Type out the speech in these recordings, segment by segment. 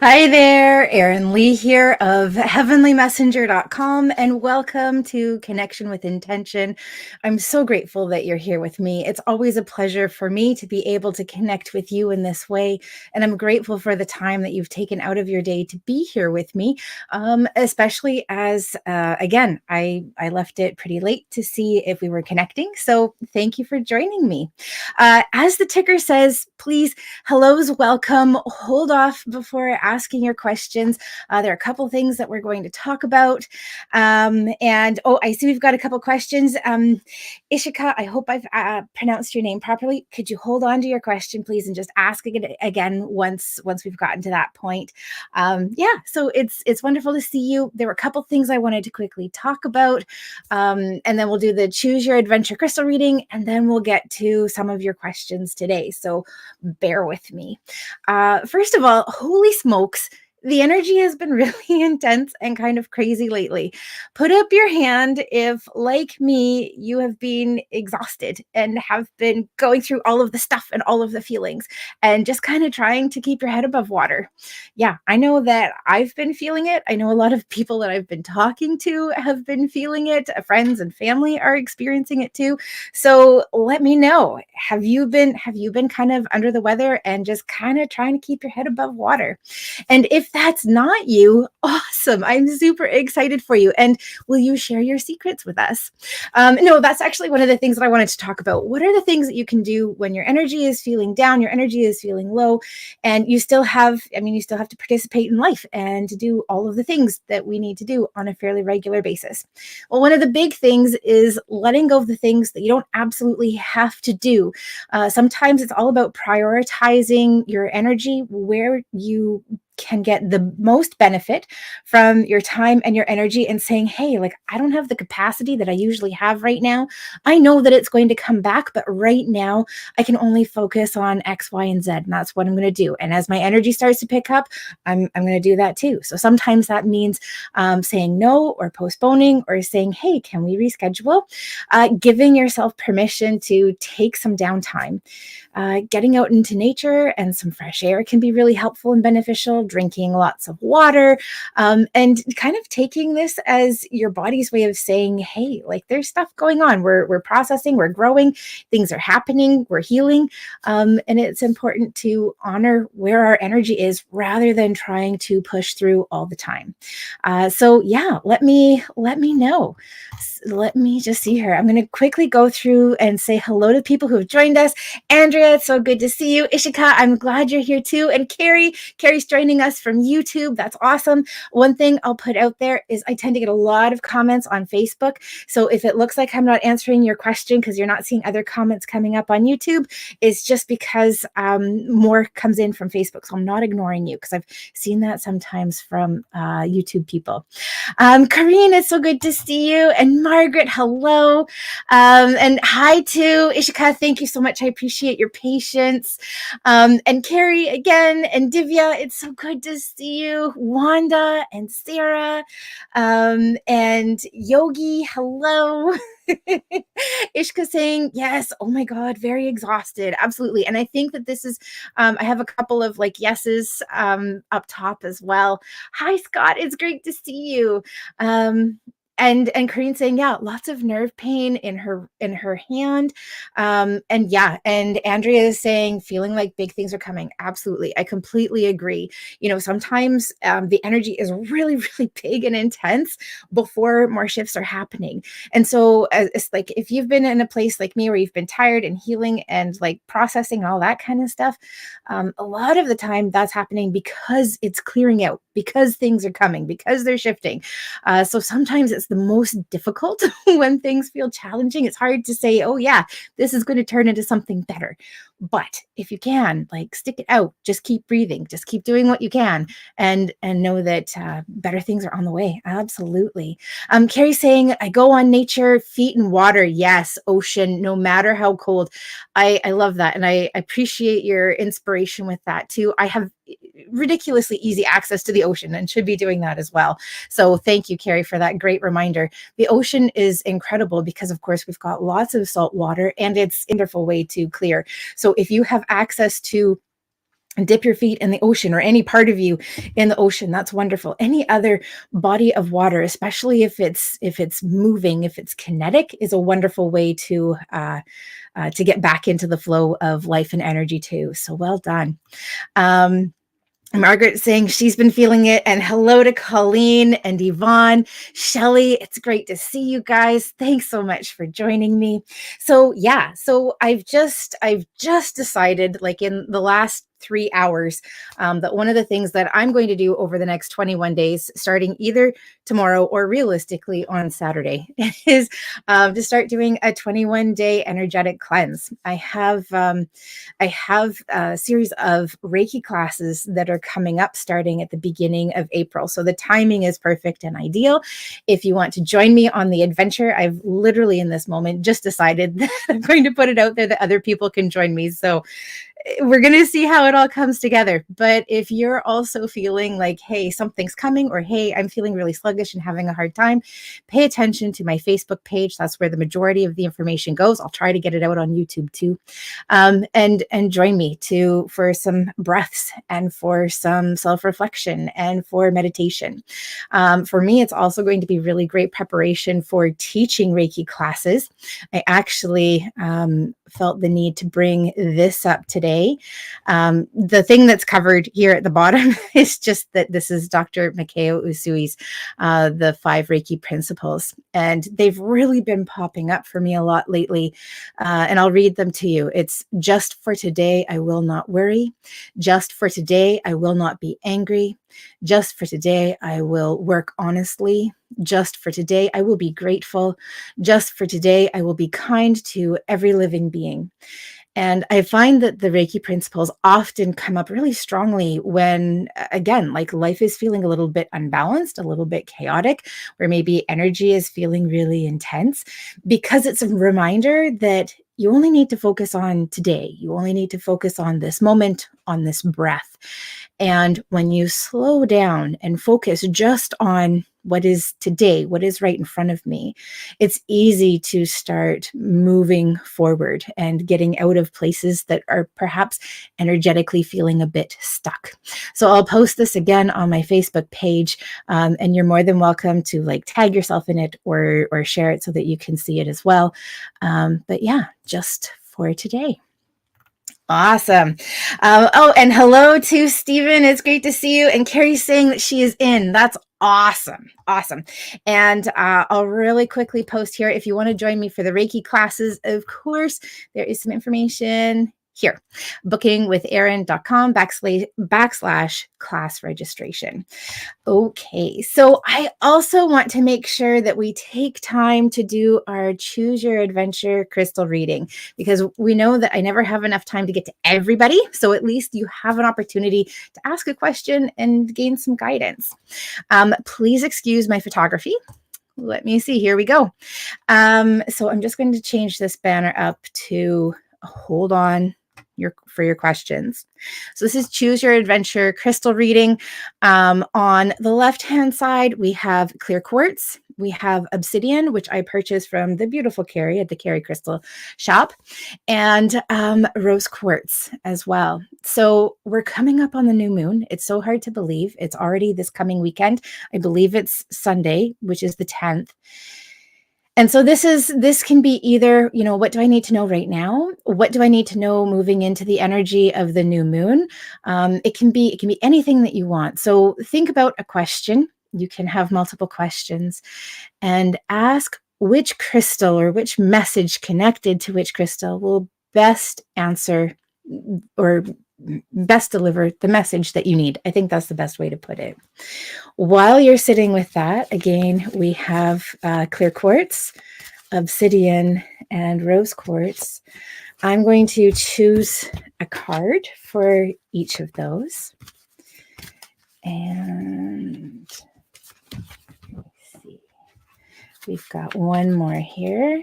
Hi there, Erin Lee here of heavenlymessenger.com, and welcome to Connection with Intention. I'm so grateful that you're here with me. It's always a pleasure for me to be able to connect with you in this way, and I'm grateful for the time that you've taken out of your day to be here with me, especially as, again, I left it pretty late to see if we were connecting, so thank you for joining me. As the ticker says, please, hellos, welcome. Hold off before asking your questions. There are a couple things that we're going to talk about. I see we've got a couple questions. Ishika, I hope I've pronounced your name properly. Could you hold on to your question, please, and just ask it again once we've gotten to that point? So it's wonderful to see you. There were a couple things I wanted to quickly talk about, and then we'll do the Choose Your Adventure crystal reading, and then we'll get to some of your questions today. So bear with me. First of all, holy smokes, the energy has been really intense and kind of crazy lately. Put up your hand if, like me, you have been exhausted and have been going through all of the stuff and all of the feelings and just kind of trying to keep your head above water. Yeah, I know that I've been feeling it. I know a lot of people that I've been talking to have been feeling it. Friends and family are experiencing it too. So let me know. Have you been kind of under the weather and just kind of trying to keep your head above water? And if that's not you, awesome. I'm super excited for you. And will you share your secrets with us? No, that's actually one of the things that I wanted to talk about. What are the things that you can do when your energy is feeling down, your energy is feeling low, and you still have to participate in life and to do all of the things that we need to do on a fairly regular basis? Well, one of the big things is letting go of the things that you don't absolutely have to do. Sometimes it's all about prioritizing your energy where you can get the most benefit from your time and your energy, and saying, hey, like, I don't have the capacity that I usually have right now. I know that it's going to come back, but right now I can only focus on X, Y, and Z. And that's what I'm going to do. And as my energy starts to pick up, I'm going to do that too. So sometimes that means saying no, or postponing, or saying, hey, can we reschedule? Giving yourself permission to take some downtime. Getting out into nature and some fresh air can be really helpful and beneficial. Drinking lots of water, and kind of taking this as your body's way of saying, hey, like, there's stuff going on. We're processing, we're growing, things are happening, we're healing. And it's important to honor where our energy is rather than trying to push through all the time. So yeah, let me know. Let me just see here. I'm going to quickly go through and say hello to people who have joined us. Andrea, it's so good to see you. Ishika, I'm glad you're here too. And Carrie's joining us from YouTube. That's awesome. One thing I'll put out there is I tend to get a lot of comments on Facebook. So if it looks like I'm not answering your question because you're not seeing other comments coming up on YouTube, it's just because more comes in from Facebook. So I'm not ignoring you, because I've seen that sometimes from YouTube people. Karine, it's so good to see you. And Margaret, hello. And hi to Ishika. Thank you so much. I appreciate your patience. And Carrie again, and Divya, it's so good to see you. Wanda and Sarah, and Yogi, hello. Ishka saying, yes, oh my God, very exhausted. Absolutely. And I think that this is, I have a couple of like yeses up top as well. Hi, Scott. It's great to see you. And Corinne saying, yeah, lots of nerve pain in her hand. And yeah, and Andrea is saying, feeling like big things are coming. Absolutely. I completely agree. Sometimes the energy is really, really big and intense before more shifts are happening. And so it's like, if you've been in a place like me where you've been tired and healing and like processing and all that kind of stuff, a lot of the time that's happening because it's clearing out, because things are coming, because they're shifting. So sometimes it's the most difficult when things feel challenging. It's hard to say, oh yeah, this is going to turn into something better. But if you can, like, stick it out, just keep breathing, just keep doing what you can, and know that better things are on the way. Absolutely. Carrie saying, I go on nature, feet in water. Yes, ocean, no matter how cold. I love that. And I appreciate your inspiration with that too. I have ridiculously easy access to the ocean and should be doing that as well. So thank you, Carrie, for that great reminder. The ocean is incredible because, of course, we've got lots of salt water, and it's a wonderful way to clear. So if you have access to dip your feet in the ocean, or any part of you in the ocean. That's wonderful. Any other body of water, especially if it's moving, if it's kinetic, is a wonderful way to get back into the flow of life and energy too. So well done. Margaret saying she's been feeling it. And hello to Colleen and Yvonne. Shelley, it's great to see you guys. Thanks so much for joining me. So yeah, so I've just decided, like in the last 3 hours, that one of the things that I'm going to do over the next 21 days, starting either tomorrow or realistically on Saturday, is to start doing a 21-day energetic cleanse. I have a series of Reiki classes that are coming up starting at the beginning of April. So the timing is perfect and ideal. If you want to join me on the adventure, I've literally in this moment just decided that I'm going to put it out there that other people can join me. So we're going to see how it all comes together. But if you're also feeling like, hey, something's coming, or hey, I'm feeling really sluggish and having a hard time, pay attention to my Facebook page. That's where the majority of the information goes. I'll try to get it out on YouTube too. And join me for some breaths and for some self-reflection and for meditation. For me, it's also going to be really great preparation for teaching Reiki classes. I actually felt the need to bring this up today. The thing that's covered here at the bottom is just that this is Dr. Mikao Usui's the 5 Reiki principles. And they've really been popping up for me a lot lately. And I'll read them to you. It's: just for today, I will not worry. Just for today, I will not be angry. Just for today, I will work honestly. Just for today, I will be grateful. Just for today, I will be kind to every living being. And I find that the Reiki principles often come up really strongly when, again, like life is feeling a little bit unbalanced, a little bit chaotic, where maybe energy is feeling really intense, because it's a reminder that you only need to focus on today. You only need to focus on this moment, on this breath. And when you slow down and focus just on what is today, what is right in front of me, it's easy to start moving forward and getting out of places that are perhaps energetically feeling a bit stuck. So I'll post this again on my Facebook page, and you're more than welcome to like tag yourself in it or share it so that you can see it as well. But yeah, just for today. Awesome. Oh, and hello to Stephen. It's great to see you. And Carrie's saying that she is in. That's awesome. Awesome. And I'll really quickly post here. If you want to join me for the Reiki classes, of course, there is some information here. bookingwitherin.com// class registration. Okay, so I also want to make sure that we take time to do our Choose Your Adventure crystal reading, because we know that I never have enough time to get to everybody. So at least you have an opportunity to ask a question and gain some guidance. Please excuse my photography. Let me see. Here we go. So I'm just going to change this banner up to hold on for your questions. So this is Choose Your Adventure crystal reading. On the left-hand side, we have clear quartz. We have obsidian, which I purchased from the beautiful Carrie at the Carrie Crystal Shop, and rose quartz as well. So we're coming up on the new moon. It's so hard to believe. It's already this coming weekend. I believe it's Sunday, which is the 10th. And so this can be either, what do I need to know right now? What do I need to know moving into the energy of the new moon? It can be anything that you want. So think about a question. You can have multiple questions and ask which crystal or which message connected to which crystal will best answer or best deliver the message that you need. I think that's the best way to put it. While you're sitting with that, again, we have clear quartz, obsidian, and rose quartz. I'm going to choose a card for each of those. And let's see. We've got one more here.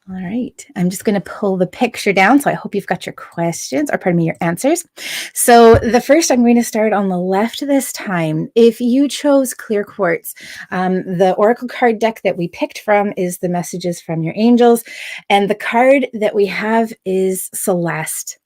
All right, I'm just going to pull the picture down. So I hope you've got your questions, or pardon me, your answers. So the first, I'm going to start on the left this time. If you chose clear quartz, the oracle card deck that we picked from is the messages from your angels. And the card that we have is Celeste.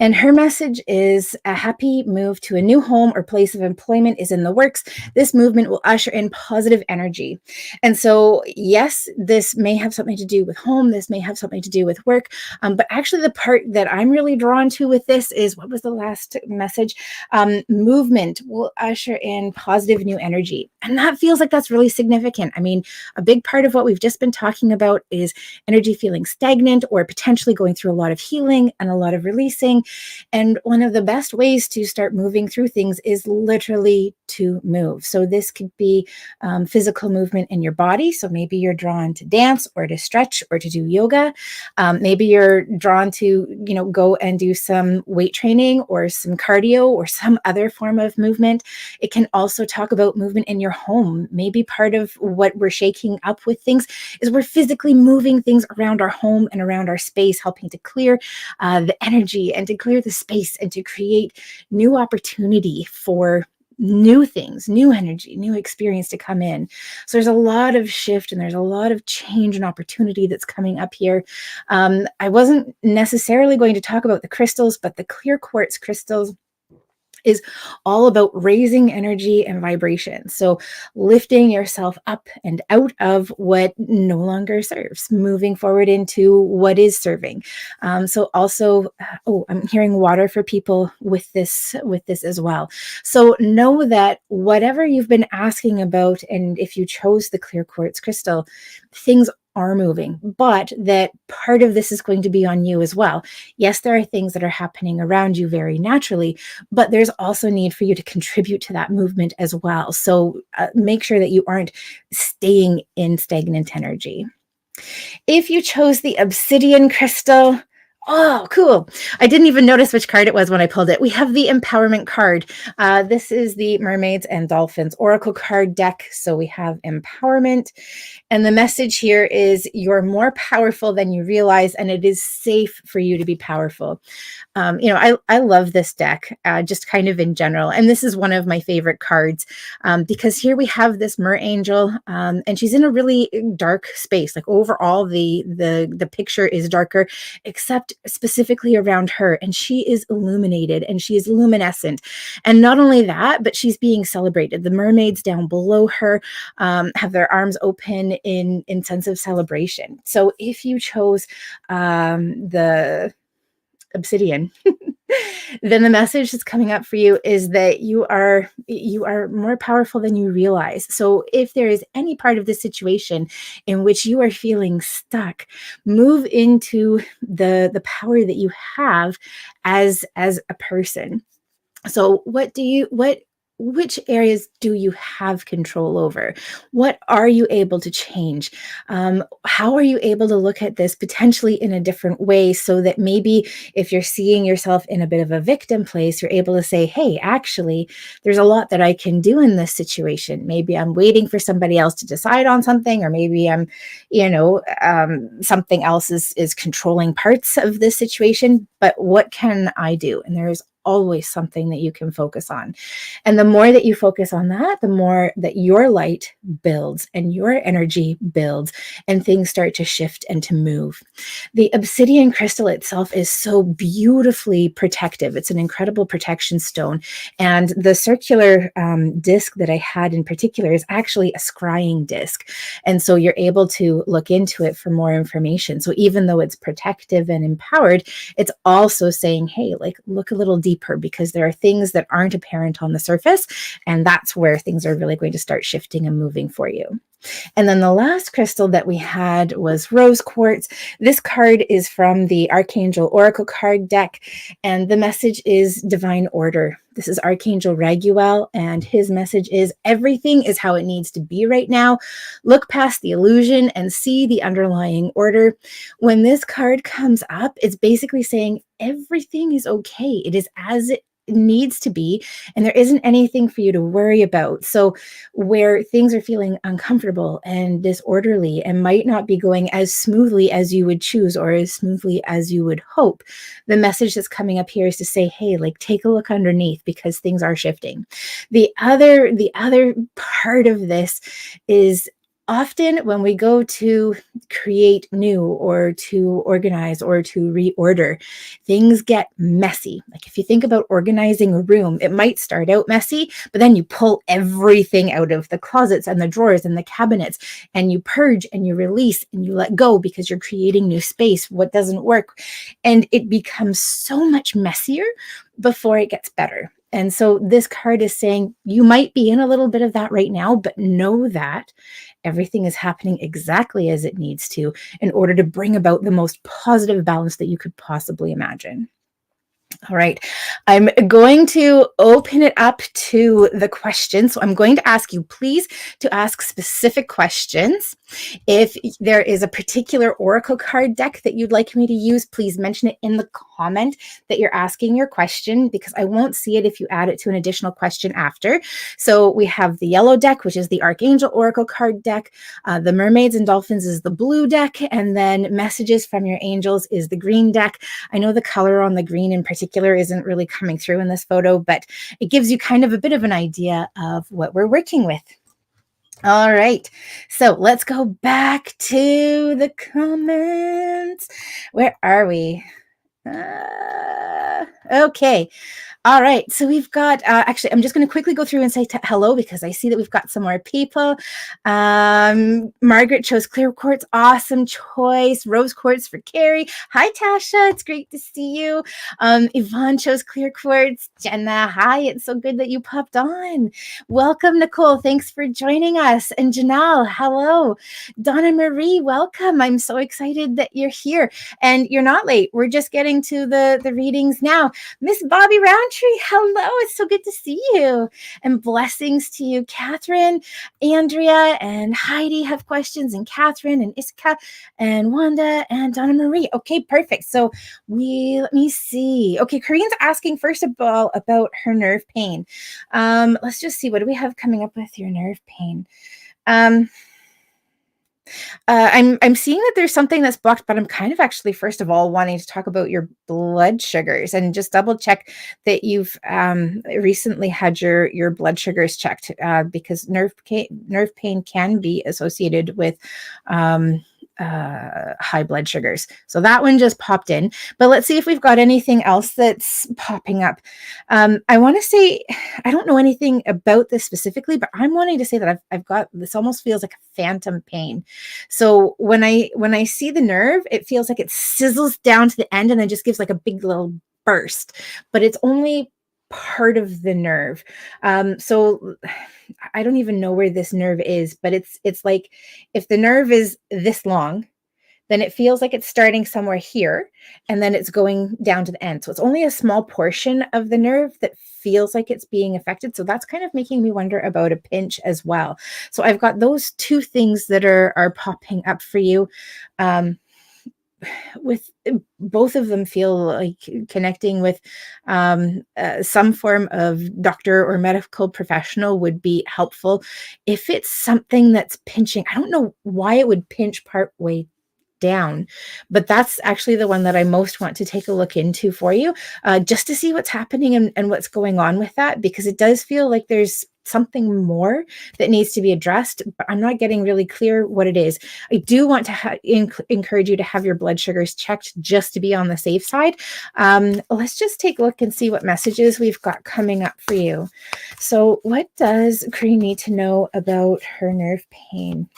And her message is a happy move to a new home or place of employment is in the works. This movement will usher in positive energy. And so, yes, this may have something to do with home. This may have something to do with work. But actually, the part that I'm really drawn to with this is what was the last message? Movement will usher in positive new energy. And that feels like that's really significant. I mean, a big part of what we've just been talking about is energy feeling stagnant or potentially going through a lot of healing and a lot of releasing. And one of the best ways to start moving through things is literally to move. So this could be physical movement in your body. So maybe you're drawn to dance or to stretch or to do yoga. Maybe you're drawn to, go and do some weight training or some cardio or some other form of movement. It can also talk about movement in your home. Maybe part of what we're shaking up with things is we're physically moving things around our home and around our space, helping to clear the energy and to clear the space and to create new opportunity for new things, new energy, new experience to come in. So there's a lot of shift and there's a lot of change and opportunity that's coming up here. I wasn't necessarily going to talk about the crystals, but the clear quartz crystals is all about raising energy and vibration. So lifting yourself up and out of what no longer serves, moving forward into what is serving. So also, I'm hearing water for people with this as well. So know that whatever you've been asking about, and if you chose the clear quartz crystal, things are moving, but that part of this is going to be on you as well. Yes, there are things that are happening around you very naturally, but there's also need for you to contribute to that movement as well. So make sure that you aren't staying in stagnant energy. If you chose the obsidian crystal, oh, cool. I didn't even notice which card it was when I pulled it. We have the empowerment card. This is the Mermaids and Dolphins Oracle card deck. So we have empowerment. And the message here is you're more powerful than you realize, and it is safe for you to be powerful. I love this deck just kind of in general. And this is one of my favorite cards because here we have this mer angel and she's in a really dark space. Like overall, the picture is darker, except specifically around her. And she is illuminated and she is luminescent. And not only that, but she's being celebrated. The mermaids down below her have their arms open in sense of celebration. So if you chose the obsidian, then the message that's coming up for you is that you are more powerful than you realize. So if there is any part of the situation in which you are feeling stuck, move into the power that you have as a person. So which areas do you have control over? What are you able to change? How are you able to look at this potentially in a different way so that maybe if you're seeing yourself in a bit of a victim place, you're able to say, hey, actually, there's a lot that I can do in this situation. Maybe I'm waiting for somebody else to decide on something, or maybe I'm, something else is controlling parts of this situation, but what can I do? And there's always something that you can focus on. And the more that you focus on that, the more that your light builds and your energy builds and things start to shift and to move. The obsidian crystal itself is so beautifully protective. It's an incredible protection stone. And the circular disc that I had in particular is actually a scrying disc. And so you're able to look into it for more information. So even though it's protective and empowered, it's also saying, hey, like look a little deeper, because there are things that aren't apparent on the surface. And that's where things are really going to start shifting and moving for you. And then the last crystal that we had was rose quartz. This card is from the Archangel Oracle card deck, and the message is divine order. This is Archangel Raguel, and his message is everything is how it needs to be right now. Look past the illusion and see the underlying order. When this card comes up, it's basically saying everything is okay. It is as it needs to be, and there isn't anything for you to worry about. So where things are feeling uncomfortable and disorderly and might not be going as smoothly as you would choose or as smoothly as you would hope, the message that's coming up here is to say, hey, like take a look underneath, because things are shifting. The other part of this is Often when we go to create new or to organize or to reorder, things get messy. Like if you think about organizing a room, it might start out messy, but then you pull everything out of the closets and the drawers and the cabinets, and you purge and you release and you let go because you're creating new space, what doesn't work. And it becomes so much messier before it gets better. And so this card is saying you might be in a little bit of that right now, but know that everything is happening exactly as it needs to in order to bring about the most positive balance that you could possibly imagine. All right, I'm going to open it up to the questions. So I'm going to ask you, please, to ask specific questions. If there is a particular oracle card deck that you'd like me to use, please mention it in the comment that you're asking your question, because I won't see it if you add it to an additional question after. So we have the yellow deck, which is the Archangel Oracle card deck. The Mermaids and Dolphins is the blue deck. And then Messages from Your Angels is the green deck. I know the color on the green in particular isn't really coming through in this photo, but it gives you kind of a bit of an idea of what we're working with. All right, so let's go back to the comments. Where are we? Okay. All right, so we've got, actually, I'm just going to quickly go through and say hello because I see that we've got some more people. Margaret chose clear quartz, awesome choice. Rose quartz for Carrie. Hi, Tasha, it's great to see you. Yvonne chose clear quartz. Jenna, hi, it's so good that you popped on. Welcome, Nicole, thanks for joining us. And Janelle, hello. Donna Marie, welcome. I'm so excited that you're here. And you're not late. We're just getting to the readings now. Miss Bobby Roundtree, hello. It's so good to see you. And blessings to you, Catherine. Andrea and Heidi have questions, and Catherine and Iska and Wanda and Donna Marie. Okay, perfect. So let me see. Okay, Corinne's asking first of all about her nerve pain. Let's just see. What do we have coming up with your nerve pain? I'm seeing that there's something that's blocked, but I'm kind of actually, first of all, wanting to talk about your blood sugars and just double check that you've recently had your blood sugars checked, because nerve pain can be associated with high blood sugars. So that one just popped in, but let's see if we've got anything else that's popping up. I want to say, I don't know anything about this specifically, but I'm wanting to say that I've got, this almost feels like a phantom pain. So when I see the nerve, it feels like it sizzles down to the end and then just gives like a big little burst, but it's only part of the nerve. So I don't even know where this nerve is, but it's like if the nerve is this long, then it feels like it's starting somewhere here and then it's going down to the end. So it's only a small portion of the nerve that feels like it's being affected. So that's kind of making me wonder about a pinch as well. So I've got those two things that are popping up for you. With both of them feel like connecting with some form of doctor or medical professional would be helpful. If it's something that's pinching, I don't know why it would pinch part way down, but that's actually the one that I most want to take a look into for you, just to see what's happening and what's going on with that, because it does feel like there's something more that needs to be addressed, but I'm not getting really clear what it is. I do want to encourage you to have your blood sugars checked just to be on the safe side. Let's just take a look and see what messages we've got coming up for you. So what does Cree need to know about her nerve pain?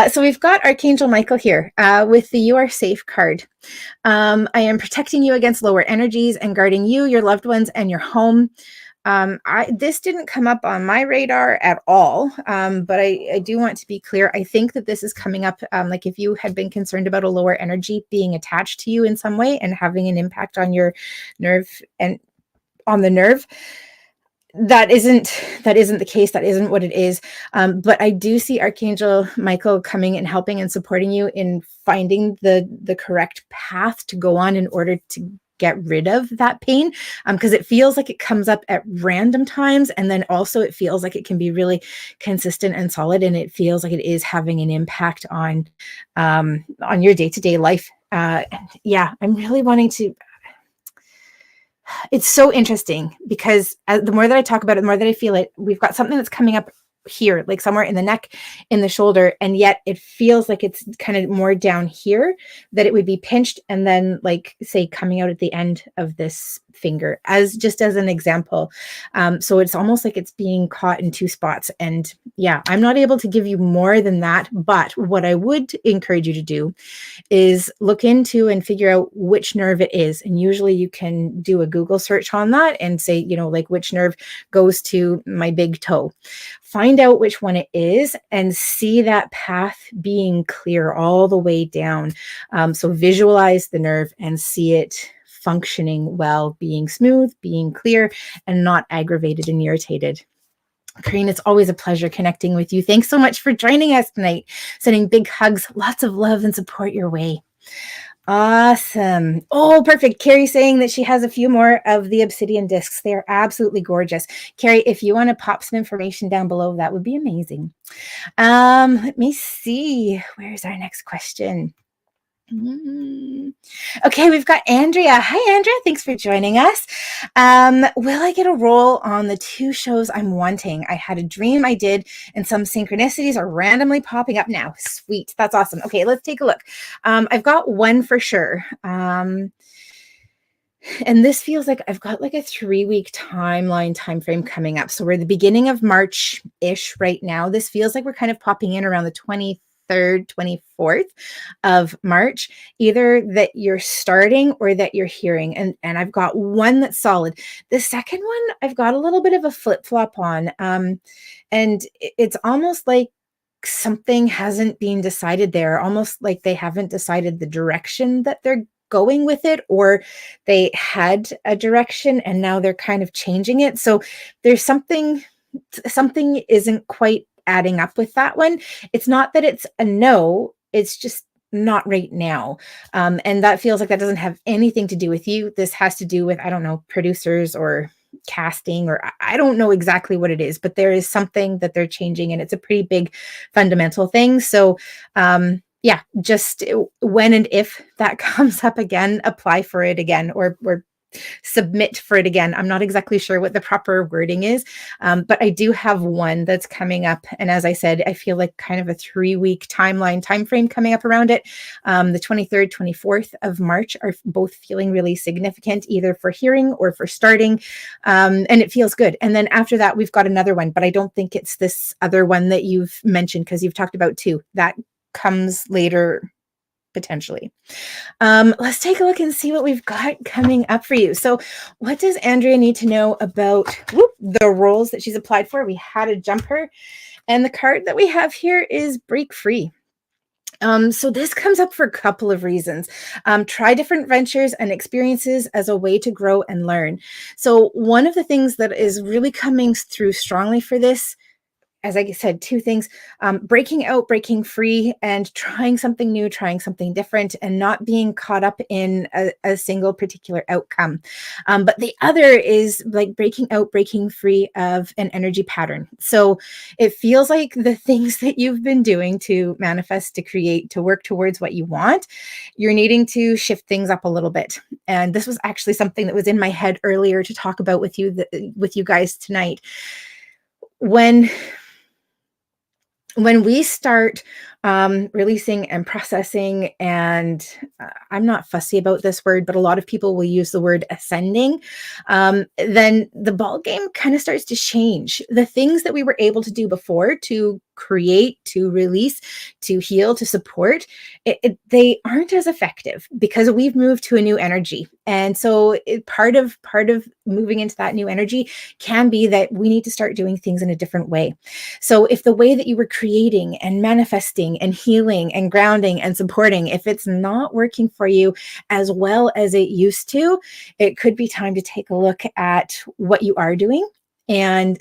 So we've got Archangel Michael here with the You Are Safe card. I am protecting you against lower energies and guarding you, your loved ones, and your home. This didn't come up on my radar at all, but I do want to be clear. I think that this is coming up, like if you had been concerned about a lower energy being attached to you in some way and having an impact on your nerve and on the nerve. That isn't the case. That isn't what it is. But I do see Archangel Michael coming and helping and supporting you in finding the correct path to go on in order to get rid of that pain, because it feels like it comes up at random times, and then also it feels like it can be really consistent and solid, and it feels like it is having an impact on your day-to-day life. Yeah, I'm really wanting to. It's so interesting because the more that I talk about it, the more that I feel it. We've got something that's coming up here, like somewhere in the neck, in the shoulder, and yet it feels like it's kind of more down here, that it would be pinched and then, like, say, coming out at the end of this finger, as just as an example. So it's almost like it's being caught in two spots. And yeah, I'm not able to give you more than that, but what I would encourage you to do is look into and figure out which nerve it is. And usually you can do a Google search on that and say, like, which nerve goes to my big toe. Find out which one it is and see that path being clear all the way down. So visualize the nerve and see it functioning well, being smooth, being clear, and not aggravated and irritated. Corinne, it's always a pleasure connecting with you. Thanks so much for joining us tonight. Sending big hugs, lots of love and support your way. Awesome. Oh, perfect. Carrie saying that she has a few more of the obsidian discs. They are absolutely gorgeous. Carrie, if you want to pop some information down below, that would be amazing. Let me see. Where's our next question? Okay, we've got Andrea. Hi, Andrea. Thanks for joining us. Will I get a role on the 2 shows I'm wanting? I had a dream I did, and some synchronicities are randomly popping up now. Sweet. That's awesome. Okay, let's take a look. I've got one for sure. And this feels like I've got like a 3-week time frame coming up. So we're at the beginning of March-ish right now. This feels like we're kind of popping in around the 23rd, 24th of March, either that you're starting or that you're hearing. And I've got one that's solid. The second one, I've got a little bit of a flip-flop on. And it's almost like something hasn't been decided there, almost like they haven't decided the direction that they're going with it, or they had a direction and now they're kind of changing it. So there's something isn't quite adding up with that one. It's not that it's a no, it's just not right now. And that feels like that doesn't have anything to do with you. This has to do with, I don't know, producers or casting, or I don't know exactly what it is, but there is something that they're changing, and it's a pretty big fundamental thing. So yeah, just when and if that comes up again, apply for it again, or submit for it again. I'm not exactly sure what the proper wording is, but I do have one that's coming up. And as I said, I feel like kind of a 3-week time frame coming up around it. The 23rd, 24th of March are both feeling really significant, either for hearing or for starting. And it feels good. And then after that, we've got another one, but I don't think it's this other one that you've mentioned, because you've talked about 2. That comes later, potentially. Let's take a look and see what we've got coming up for you. So what does Andrea need to know about the roles that she's applied for? We had to jump her. And the card that we have here is Break Free. So this comes up for a couple of reasons. Try different ventures and experiences as a way to grow and learn. So one of the things that is really coming through strongly for this, as I said, 2 things: breaking out, breaking free, and trying something new, trying something different, and not being caught up in a single particular outcome. But the other is like breaking out, breaking free of an energy pattern. So it feels like the things that you've been doing to manifest, to create, to work towards what you want, you're needing to shift things up a little bit. And this was actually something that was in my head earlier to talk about with you guys tonight. When we start releasing and processing, and I'm not fussy about this word, but a lot of people will use the word ascending, then the ball game kind of starts to change. The things that we were able to do before, to create, to release, to heal, to support, they aren't as effective because we've moved to a new energy. And so part of moving into that new energy can be that we need to start doing things in a different way. So if the way that you were creating and manifesting and healing and grounding and supporting, if it's not working for you as well as it used to, it could be time to take a look at what you are doing and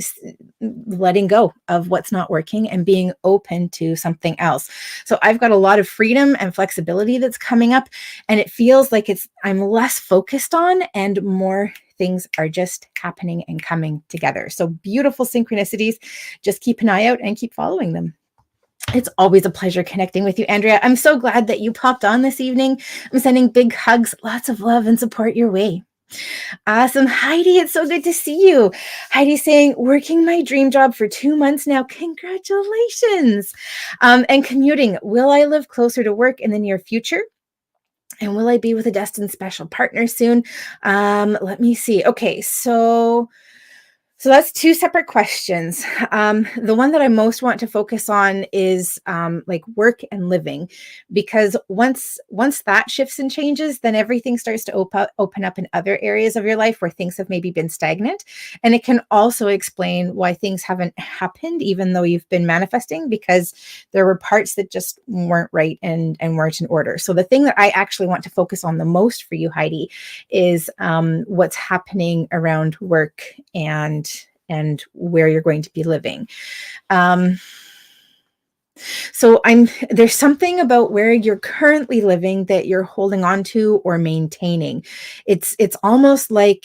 letting go of what's not working and being open to something else. So I've got a lot of freedom and flexibility that's coming up, and it feels like I'm less focused on, and more things are just happening and coming together. So beautiful synchronicities. Just keep an eye out and keep following them. It's always a pleasure connecting with you, Andrea. I'm so glad that you popped on this evening. I'm sending big hugs, lots of love and support your way. Awesome. Heidi, it's so good to see you. Heidi saying, working my dream job for 2 months now. Congratulations. And commuting. Will I live closer to work in the near future? And will I be with a destined special partner soon? Let me see. Okay, so that's two separate questions. The one that I most want to focus on is like work and living, because once that shifts and changes, then everything starts to open up in other areas of your life where things have maybe been stagnant, and it can also explain why things haven't happened, even though you've been manifesting, because there were parts that just weren't right and weren't in order. So the thing that I actually want to focus on the most for you, Heidi, is what's happening around work and where you're going to be living. Um, so there's something about where you're currently living that you're holding on to or maintaining. It's almost like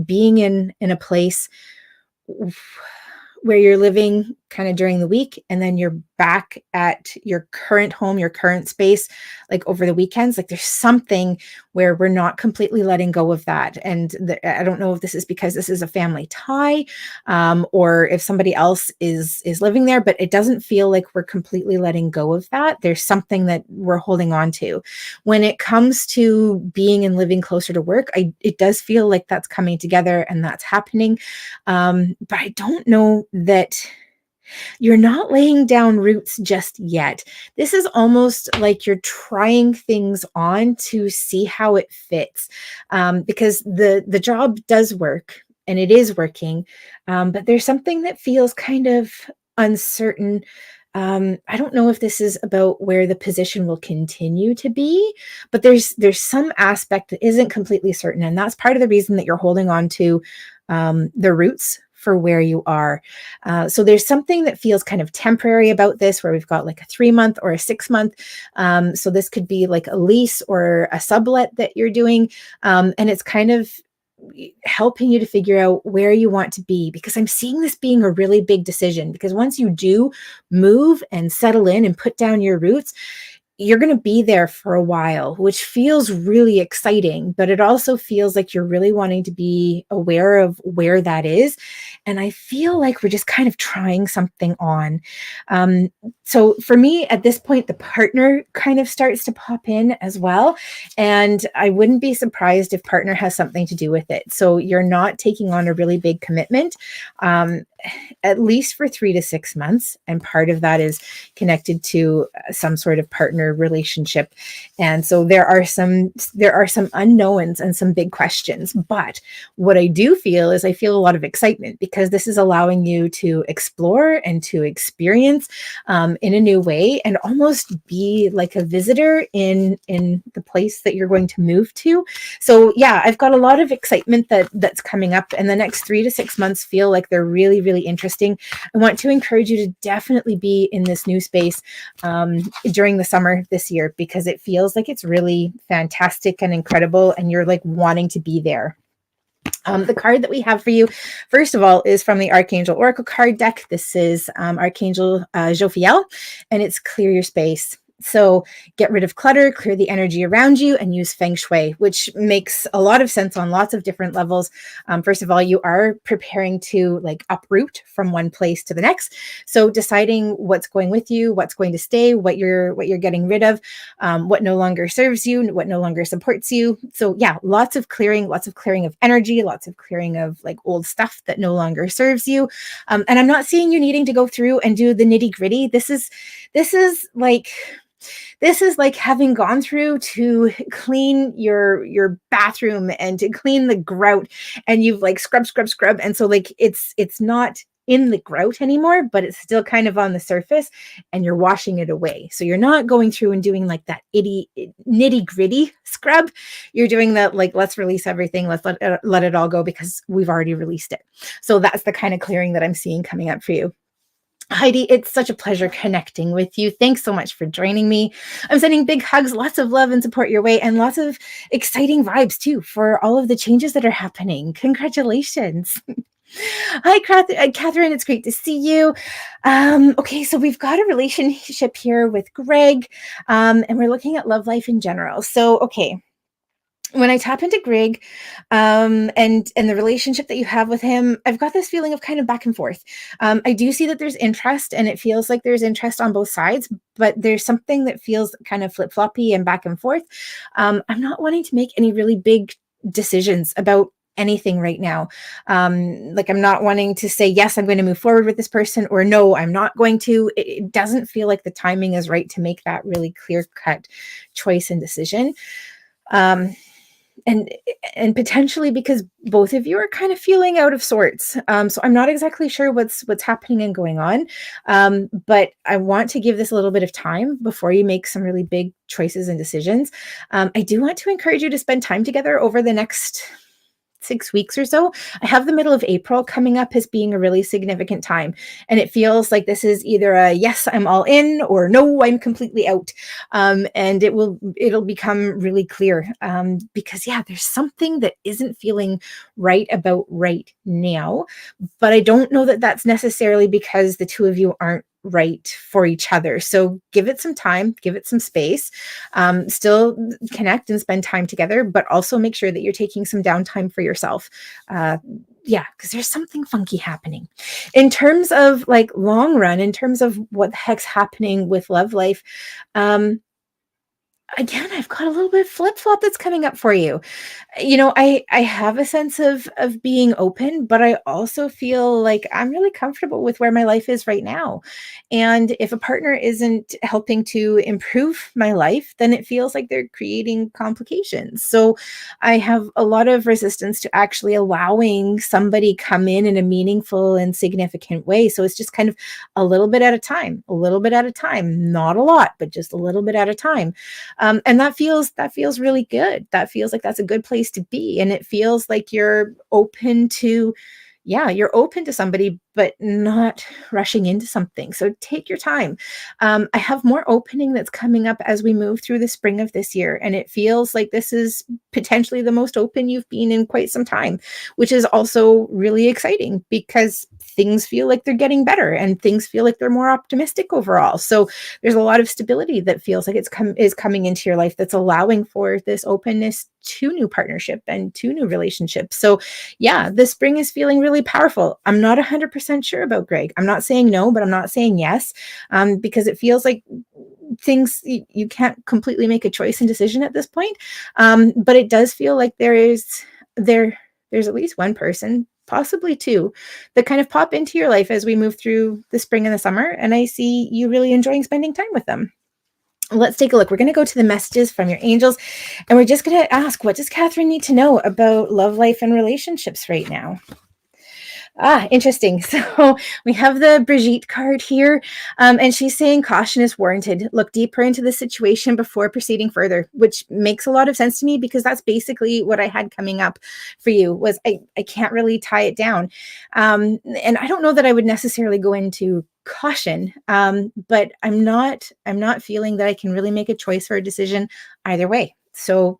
being in a place where you're living kind of during the week, and then you're back at your current home, your current space, like over the weekends. Like there's something where we're not completely letting go of that. And I don't know if this is because this is a family tie, or if somebody else is living there, but it doesn't feel like we're completely letting go of that. There's something that we're holding on to. When it comes to being and living closer to work, it does feel like that's coming together and that's happening. But I don't know that you're not laying down roots just yet. This is almost like you're trying things on to see how it fits, because the job does work and it is working, but there's something that feels kind of uncertain. I don't know if this is about where the position will continue to be, but there's some aspect that isn't completely certain, and that's part of the reason that you're holding on to the roots for where you are. So there's something that feels kind of temporary about this, where we've got like a 3 month or a 6 month. So this could be like a lease or a sublet that you're doing. And it's kind of helping you to figure out where you want to be, because I'm seeing this being a really big decision, because once you do move and settle in and put down your roots, you're going to be there for a while, which feels really exciting, but it also feels like you're really wanting to be aware of where that is. And I feel like we're just kind of trying something on. So for me, at this point, the partner kind of starts to pop in as well. And I wouldn't be surprised if partner has something to do with it. So you're not taking on a really big commitment, at least for 3 to 6 months. And part of that is connected to some sort of partner relationship. And so there are some unknowns and some big questions. But what I do feel is I feel a lot of excitement, because this is allowing you to explore and to experience in a new way, and almost be like a visitor in the place that you're going to move to. So yeah, I've got a lot of excitement that's coming up, and the next 3 to 6 months feel like they're really, really interesting. I want to encourage you to definitely be in this new space during the summer this year, because it feels like it's really fantastic and incredible, and you're like wanting to be there. The card that we have for you, first of all, is from the Archangel Oracle card deck. This is Archangel Jophiel, and it's clear your space. So get rid of clutter, clear the energy around you, and use feng shui, which makes a lot of sense on lots of different levels. First of all, you are preparing to like uproot from one place to the next. So deciding what's going with you, what's going to stay, what you're getting rid of, what no longer serves you, what no longer supports you. So yeah, lots of clearing of energy, lots of clearing of like old stuff that no longer serves you. And I'm not seeing you needing to go through and do the nitty gritty. This is like having gone through to clean your bathroom and to clean the grout, and you've like scrub. And so like it's not in the grout anymore, but it's still kind of on the surface, and you're washing it away. So you're not going through and doing like that nitty gritty scrub. You're doing that like, let's release everything. Let's let it all go, because we've already released it. So that's the kind of clearing that I'm seeing coming up for you. Heidi, it's such a pleasure connecting with you. Thanks so much for joining me. I'm sending big hugs, lots of love and support your way, and lots of exciting vibes too for all of the changes that are happening. Congratulations. Hi, Catherine. It's great to see you. Okay, so we've got a relationship here with Greg, and we're looking at love life in general. So, okay. When I tap into Greg, and the relationship that you have with him, I've got this feeling of kind of back and forth. I do see that there's interest, and it feels like there's interest on both sides, but there's something that feels kind of flip floppy and back and forth. I'm not wanting to make any really big decisions about anything right now. Like, I'm not wanting to say yes, I'm going to move forward with this person, or no, I'm not going to. It doesn't feel like the timing is right to make that really clear cut choice and decision. Um, and and potentially because both of you are kind of feeling out of sorts. So I'm not exactly sure what's happening and going on. But I want to give this a little bit of time before you make some really big choices and decisions. I do want to encourage you to spend time together over the next 6 weeks or so. I have the middle of April coming up as being a really significant time. And it feels like this is either a yes, I'm all in, or no, I'm completely out. And it'll become really clear. Because yeah, there's something that isn't feeling right about right now. But I don't know that that's necessarily because the two of you aren't right for each other. So give it some time, give it some space, still connect and spend time together, but also make sure that you're taking some downtime for yourself. Uh, yeah, because there's something funky happening. In terms of like long run, in terms of what the heck's happening with love life, um, again, I've got a little bit of flip flop that's coming up for you. I have a sense of being open, but I also feel like I'm really comfortable with where my life is right now. And if a partner isn't helping to improve my life, then it feels like they're creating complications. So I have a lot of resistance to actually allowing somebody come in a meaningful and significant way. So it's just kind of a little bit at a time, a little bit at a time, not a lot, but just a little bit at a time. And that feels really good. That feels like that's a good place to be, and it feels like you're open to, yeah, you're open to somebody, but not rushing into something. So take your time. I have more opening that's coming up as we move through the spring of this year, and it feels like this is potentially the most open you've been in quite some time, which is also really exciting because things feel like they're getting better and things feel like they're more optimistic overall. So there's a lot of stability that feels like is coming into your life that's allowing for this openness to new partnership and to new relationships. So yeah, the spring is feeling really powerful. I'm not 100% sure about Greg. I'm not saying no, but I'm not saying yes, because it feels like things you can't completely make a choice and decision at this point. But it does feel like there's at least one person, possibly two, that kind of pop into your life as we move through the spring and the summer. And I see you really enjoying spending time with them. Let's take a look. We're going to go to the messages from your angels, and we're just going to ask, what does Catherine need to know about love life and relationships right now? Interesting. So we have the Brigitte card here, and she's saying caution is warranted. Look deeper into the situation before proceeding further, which makes a lot of sense to me because that's basically what I had coming up for you. Was I can't really tie it down, and I don't know that I would necessarily go into caution, but I'm not feeling that I can really make a choice or a decision either way. So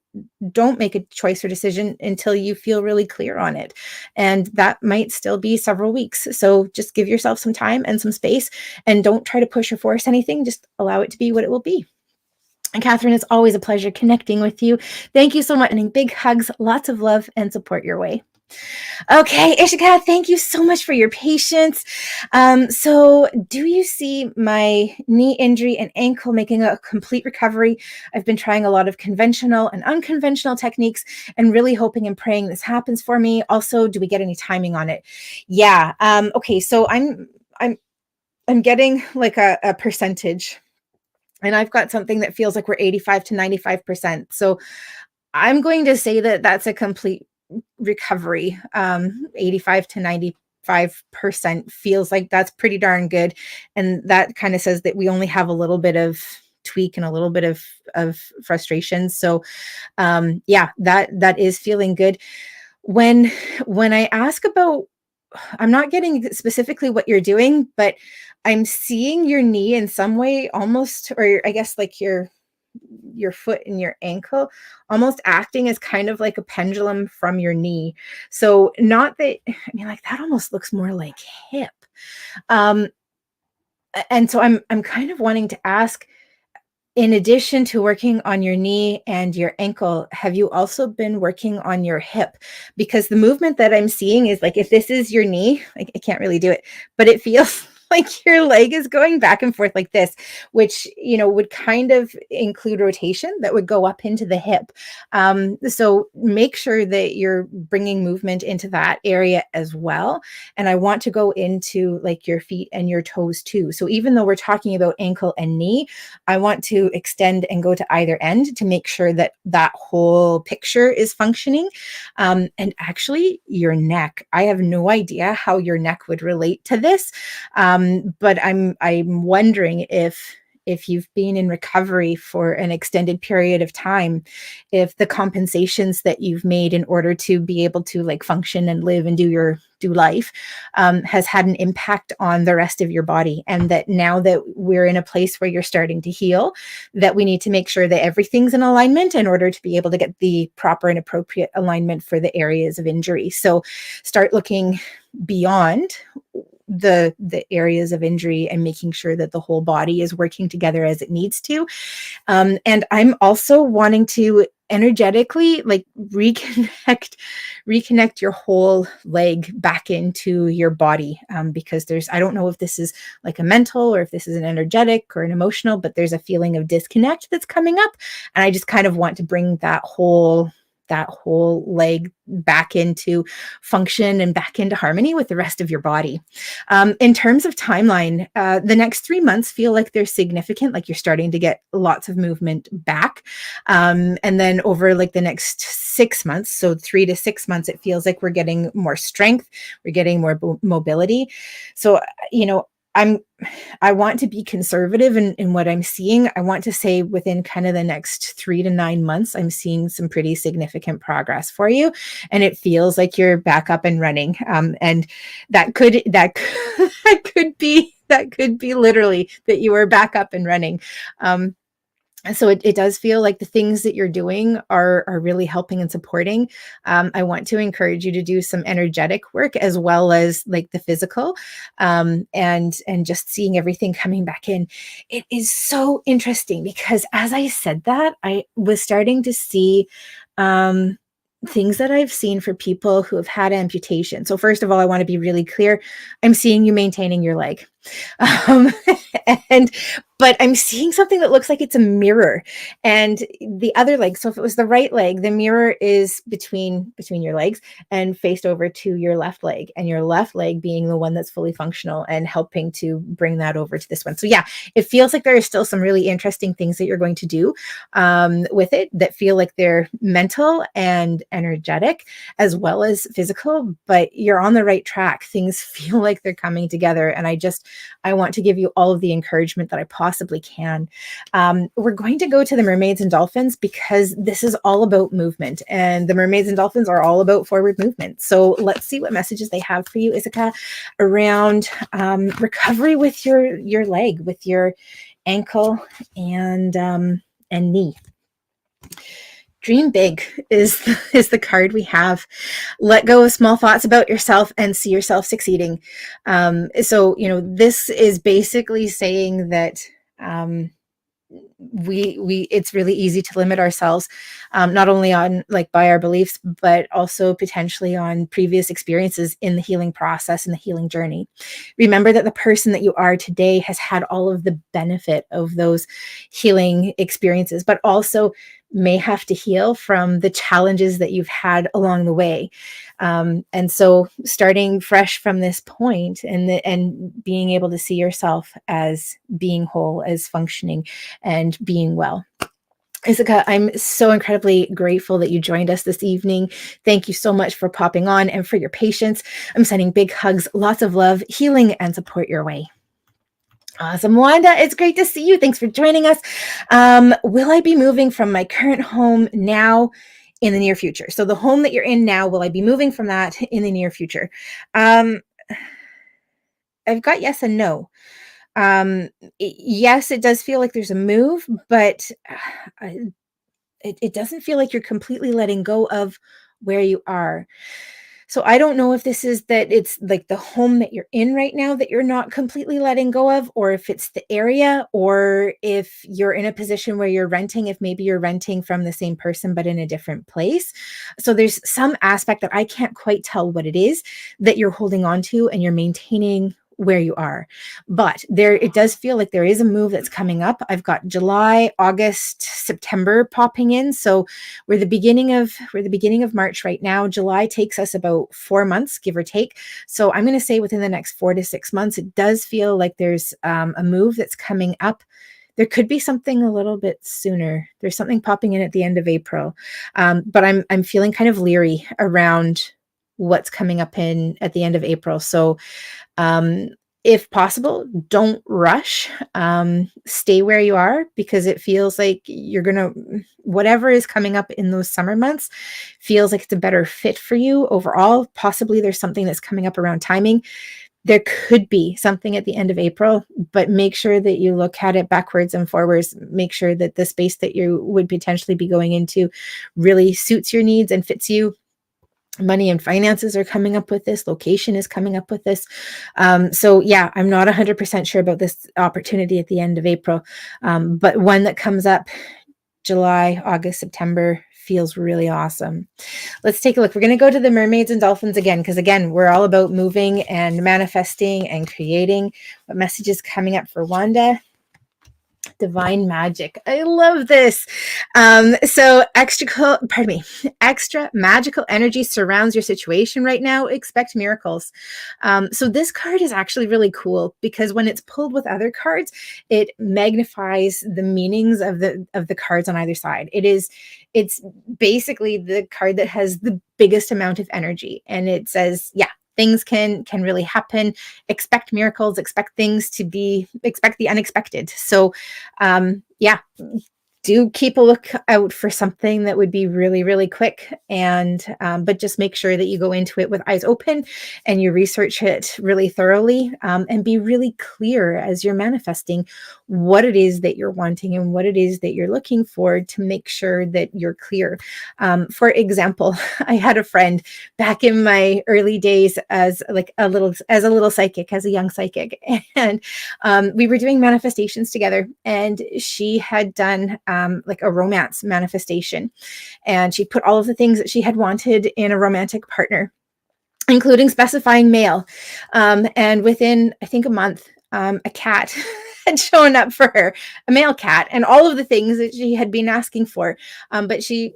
don't make a choice or decision until you feel really clear on it. And that might still be several weeks. So just give yourself some time and some space, and don't try to push or force anything. Just allow it to be what it will be. And Catherine, it's always a pleasure connecting with you. Thank you so much. And big hugs, lots of love and support your way. Okay, Ishika, thank you so much for your patience. So do you see my knee injury and ankle making a complete recovery? I've been trying a lot of conventional and unconventional techniques and really hoping and praying this happens for me. Also, do we get any timing on it? Yeah. Okay, so I'm getting like a percentage, and I've got something that feels like we're 85 to 95%. So I'm going to say that that's a complete recovery. 85 to 95% feels like that's pretty darn good. And that kind of says that we only have a little bit of tweak and a little bit of frustration. So yeah, that is feeling good. When I ask about, I'm not getting specifically what you're doing, but I'm seeing your knee in some way almost, or I guess like your foot and your ankle almost acting as kind of like a pendulum from your knee. So not that, I mean, like that almost looks more like hip. And so I'm kind of wanting to ask, In addition to working on your knee and your ankle, have you also been working on your hip? Because the movement that I'm seeing is like, if this is your knee, like I can't really do it, but it feels like your leg is going back and forth like this, which, would kind of include rotation that would go up into the hip. So make sure that you're bringing movement into that area as well. And I want to go into like your feet and your toes too. So even though we're talking about ankle and knee, I want to extend and go to either end to make sure that that whole picture is functioning. And actually, your neck. I have no idea how your neck would relate to this, but I'm wondering if you've been in recovery for an extended period of time, if the compensations that you've made in order to be able to like function and live and do life has had an impact on the rest of your body, and that now that we're in a place where you're starting to heal, that we need to make sure that everything's in alignment in order to be able to get the proper and appropriate alignment for the areas of injury. So start looking beyond the areas of injury and making sure that the whole body is working together as it needs to. And I'm also wanting to energetically like reconnect your whole leg back into your body, because I don't know if this is like a mental or if this is an energetic or an emotional, but there's a feeling of disconnect that's coming up, and I just kind of want to bring that whole leg back into function and back into harmony with the rest of your body. In terms of timeline, the next 3 months feel like they're significant, like you're starting to get lots of movement back. And then over like the next 6 months, so 3 to 6 months, it feels like we're getting more strength, we're getting more mobility. So, I'm I want to be conservative in what I'm seeing. I want to say within kind of the next 3 to 9 months, I'm seeing some pretty significant progress for you, and it feels like you're back up and running. And that could be literally that you are back up and running. Um, so it does feel like the things that you're doing are really helping and supporting. I want to encourage you to do some energetic work as well as like the physical, and just seeing everything coming back in. It is so interesting because as I said that, I was starting to see um, things that I've seen for people who have had amputation. So first of all, I want to be really clear. I'm seeing you maintaining your leg. Um, and but I'm seeing something that looks like it's a mirror, and the other leg. So if it was the right leg, the mirror is between your legs and faced over to your left leg, and your left leg being the one that's fully functional and helping to bring that over to this one. So yeah, it feels like there are still some really interesting things that you're going to do with it that feel like they're mental and energetic as well as physical, but you're on the right track. Things feel like they're coming together, and I want to give you all of the encouragement that I possibly can. We're going to go to the mermaids and dolphins because this is all about movement, and the mermaids and dolphins are all about forward movement. So let's see what messages they have for you, Isika, around recovery with your leg, with your ankle and knee. Dream big is the card we have. Let go of small thoughts about yourself and see yourself succeeding. So this is basically saying that we it's really easy to limit ourselves, not only on like by our beliefs, but also potentially on previous experiences in the healing process and the healing journey. Remember that the person that you are today has had all of the benefit of those healing experiences, but also may have to heal from the challenges that you've had along the way. And so starting fresh from this point, and being able to see yourself as being whole, as functioning and being well. Isika, I'm so incredibly grateful that you joined us this evening. Thank you so much for popping on and for your patience. I'm sending big hugs, lots of love, healing, and support your way. Awesome. Wanda, it's great to see you. Thanks for joining us. Will I be moving from my current home now in the near future? So the home that you're in now, will I be moving from that in the near future? I've got yes and no. Yes, it does feel like there's a move, but it doesn't feel like you're completely letting go of where you are. So I don't know if this is that it's like the home that you're in right now that you're not completely letting go of, or if it's the area, or if you're in a position where you're renting, if maybe you're renting from the same person but in a different place. So there's some aspect that I can't quite tell what it is that you're holding on to and you're maintaining where you are. But there, it does feel like there is a move that's coming up. I've got July, August, September popping in. So we're the beginning of March right now. July takes us about 4 months, give or take. So I'm going to say within the next 4 to 6 months, it does feel like there's a move that's coming up. There could be something a little bit sooner. There's something popping in at the end of April, but I'm feeling kind of leery around what's coming up in at the end of April. So um, if possible, don't rush. Stay where you are, because it feels like whatever is coming up in those summer months feels like it's a better fit for you overall. Possibly there's something that's coming up around timing. There could be something at the end of April, but make sure that you look at it backwards and forwards. Make sure that the space that you would potentially be going into really suits your needs and fits you. Money and finances are coming up with this. Location is coming up with this. So yeah, I'm not 100% sure about this opportunity at the end of April, but one that comes up July, August, September feels really awesome. Let's take a look. We're going to go to the mermaids and dolphins again, because again, we're all about moving and manifesting and creating. What message is coming up for Wanda? Divine magic. I love this. So extra magical energy surrounds your situation right now. Expect miracles. So this card is actually really cool, because when it's pulled with other cards, it magnifies the meanings of the cards on either side. It's basically the card that has the biggest amount of energy, and it says, yeah, things can really happen. Expect miracles, expect the unexpected. So yeah, do keep a lookout for something that would be really, really quick. And but just make sure that you go into it with eyes open and you research it really thoroughly, and be really clear as you're manifesting what it is that you're wanting and what it is that you're looking for, to make sure that you're clear. For example, I had a friend back in my early days as a little psychic, as a young psychic, and we were doing manifestations together, and she had done like a romance manifestation, and she put all of the things that she had wanted in a romantic partner, including specifying male. And within, I think, a month, a cat had shown up for her, a male cat, and all of the things that she had been asking for. But she,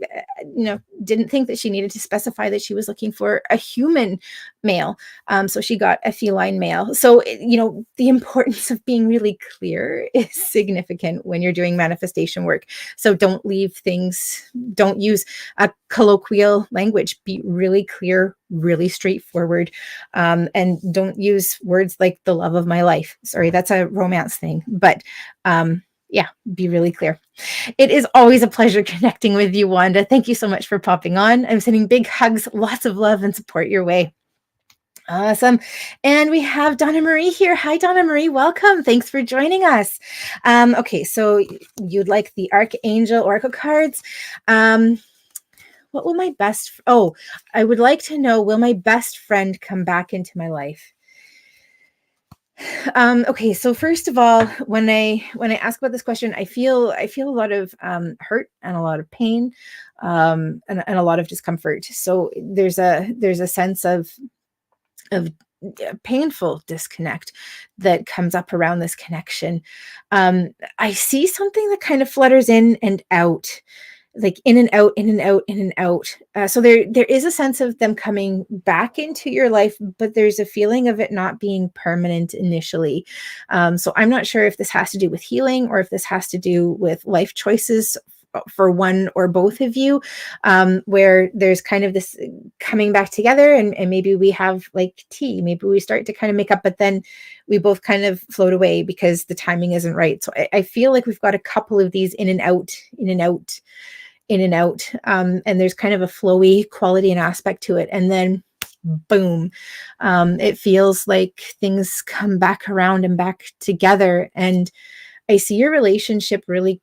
didn't think that she needed to specify that she was looking for a human male. So she got a feline male. So, the importance of being really clear is significant when you're doing manifestation work. So don't use a colloquial language. Be really clear, really straightforward, and don't use words like the love of my life. Sorry, that's a romance thing, but yeah, be really clear. It is always a pleasure connecting with you, Wanda. Thank you so much for popping on. I'm sending big hugs, lots of love and support your way. Awesome. And we have Donna Marie here. Hi, Donna Marie. Welcome. Thanks for joining us. Okay, so you'd like the Archangel Oracle cards. What will I would like to know, will my best friend come back into my life? Okay, so first of all, when I ask about this question, I feel a lot of hurt and a lot of pain, and a lot of discomfort. So there's a sense of painful disconnect that comes up around this connection. I see something that kind of flutters in and out, like in and out, in and out, in and out. So there is a sense of them coming back into your life, but there's a feeling of it not being permanent initially. So I'm not sure if this has to do with healing, or if this has to do with life choices for one or both of you, where there's kind of this coming back together, and maybe we have like tea, maybe we start to kind of make up, but then we both kind of float away because the timing isn't right. So I feel like we've got a couple of these in and out, in and out, in and out, and there's kind of a flowy quality and aspect to it, and then boom, it feels like things come back around and back together. And I see your relationship really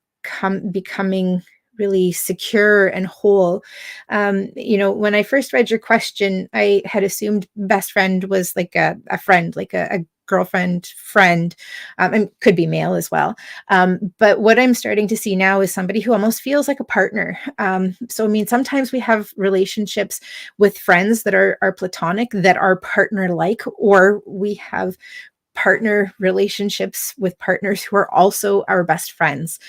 becoming really secure and whole. When I first read your question, I had assumed best friend was like a friend, like a girlfriend friend, and could be male as well. But what I'm starting to see now is somebody who almost feels like a partner. So, I mean, sometimes we have relationships with friends that are platonic, that are partner like, or we have partner relationships with partners who are also our best friends.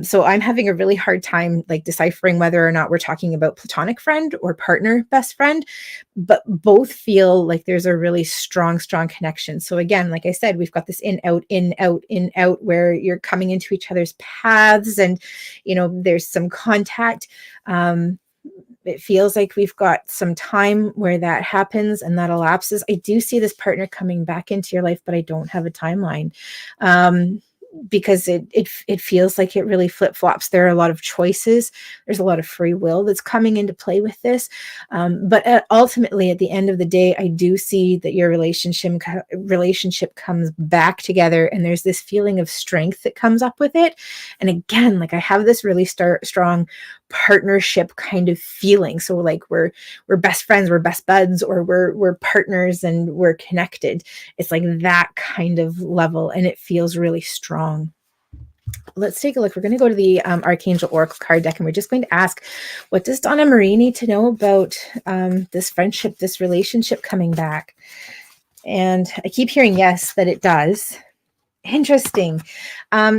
So I'm having a really hard time like deciphering whether or not we're talking about platonic friend or partner best friend, but both feel like there's a really strong connection. So again, like I said, we've got this in out, in out, in out, where you're coming into each other's paths, and there's some contact. It feels like we've got some time where that happens and that elapses. I do see this partner coming back into your life, but I don't have a timeline, because it feels like it really flip flops. There are a lot of choices. There's a lot of free will that's coming into play with this. But ultimately, at the end of the day, I do see that your relationship comes back together, and there's this feeling of strength that comes up with it. And again, like I have this really strong partnership kind of feeling. So like we're best friends, we're best buds, or we're partners and we're connected. It's like that kind of level, and it feels really strong. Let's take a look. We're going to go to the Archangel Oracle card deck, and we're just going to ask, what does Donna Marie need to know about this friendship, this relationship coming back? And I keep hearing yes, that it does. Interesting.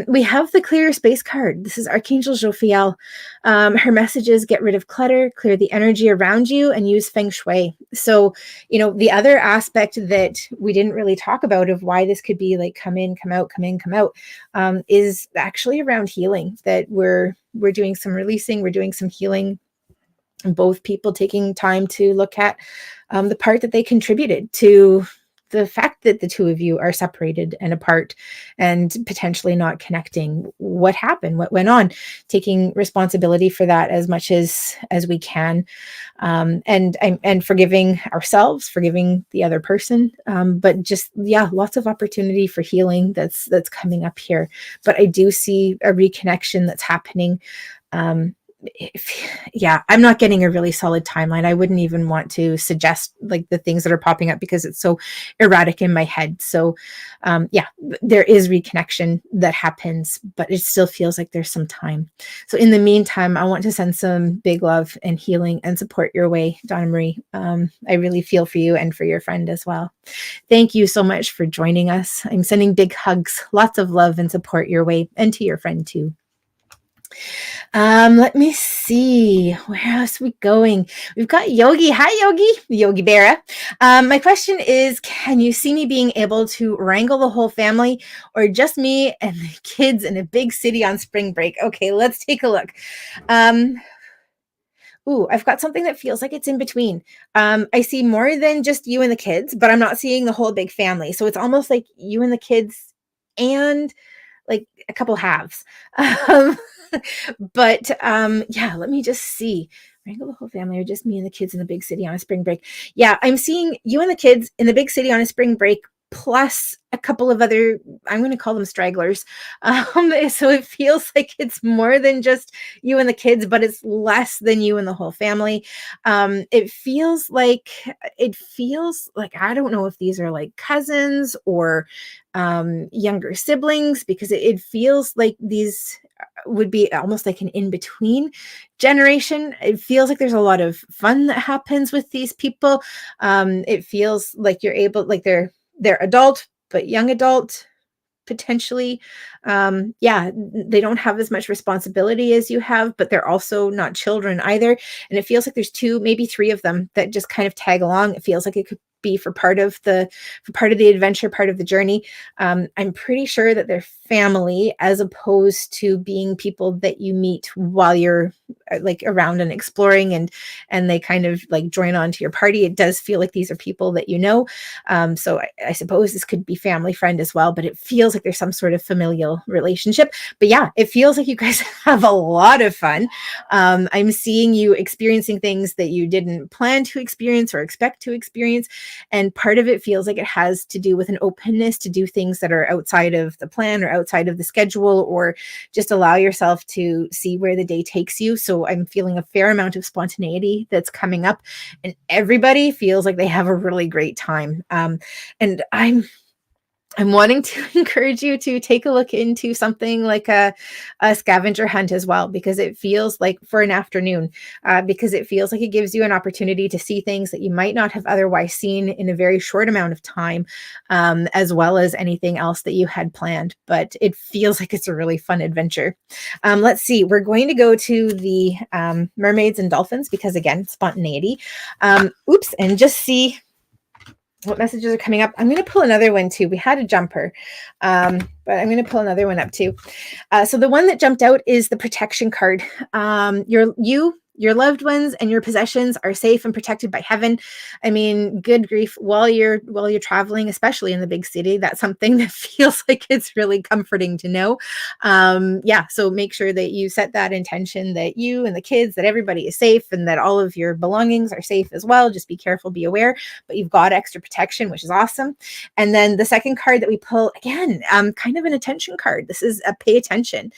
We have the clear space card. This is Archangel Jophiel. Her message is get rid of clutter, clear the energy around you, and use feng shui. So, the other aspect that we didn't really talk about of why this could be like come in, come out, come in, come out, is actually around healing. That we're doing some releasing, we're doing some healing. Both people taking time to look at the part that they contributed to the fact that the two of you are separated and apart and potentially not connecting. What happened? What went on? Taking responsibility for that as much as we can, and forgiving ourselves, forgiving the other person. But just lots of opportunity for healing that's coming up here. But I do see a reconnection that's happening. I'm not getting a really solid timeline. I wouldn't even want to suggest like the things that are popping up because it's so erratic in my head. So there is reconnection that happens, but it still feels like there's some time. So in the meantime, I want to send some big love and healing and support your way, Donna Marie. I really feel for you and for your friend as well. Thank you so much for joining us. I'm sending big hugs, lots of love and support your way, and to your friend too. Let me see. Where else are we going? We've got Yogi. Hi, Yogi Berra. My question is, can you see me being able to wrangle the whole family, or just me and the kids in a big city on spring break? Okay, let's take a look. I've got something that feels like it's in between. I see more than just you and the kids, but I'm not seeing the whole big family. So it's almost like you and the kids and like a couple halves. Let me just see. Wrangle the whole family, or just me and the kids in the big city on a spring break. Yeah, I'm seeing you and the kids in the big city on a spring break, plus a couple of other, I'm going to call them stragglers. So it feels like it's more than just you and the kids, but it's less than you and the whole family. It feels like, I don't know if these are like cousins or younger siblings, because it feels like these would be almost like an in-between generation. It feels like there's a lot of fun that happens with these people. It feels like you're able, like they're adult, but young adult potentially. They don't have as much responsibility as you have, but they're also not children either. And it feels like there's two, maybe three of them that just kind of tag along. It feels like it could be for part of the adventure, part of the journey. I'm pretty sure that they're family, as opposed to being people that you meet while you're like around and exploring, and they kind of like join on to your party, it does feel like these are people that you know. So I suppose this could be family friend as well, but it feels like there's some sort of familial relationship. But yeah, it feels like you guys have a lot of fun. I'm seeing you experiencing things that you didn't plan to experience or expect to experience. And part of it feels like it has to do with an openness to do things that are outside of the plan or outside of the schedule, or just allow yourself to see where the day takes you. So I'm feeling a fair amount of spontaneity that's coming up, and everybody feels like they have a really great time. And I'm wanting to encourage you to take a look into something like a scavenger hunt as well, because it feels like for an afternoon, because it feels like it gives you an opportunity to see things that you might not have otherwise seen in a very short amount of time, as well as anything else that you had planned. But it feels like it's a really fun adventure. Let's see, we're going to go to the mermaids and dolphins because, again, spontaneity. Oops, and just see what messages are coming up. I'm going to pull another one too. We had a jumper, but I'm going to pull another one up too. So the one that jumped out is the protection card. Your loved ones and your possessions are safe and protected by heaven. I mean, good grief, while you're traveling, especially in the big city, that's something that feels like it's really comforting to know. Yeah, so make sure that you set that intention that you and the kids, that everybody is safe and that all of your belongings are safe as well. Just be careful, be aware, but you've got extra protection, which is awesome. And then the second card that we pull, again, kind of an attention card. This is a pay attention.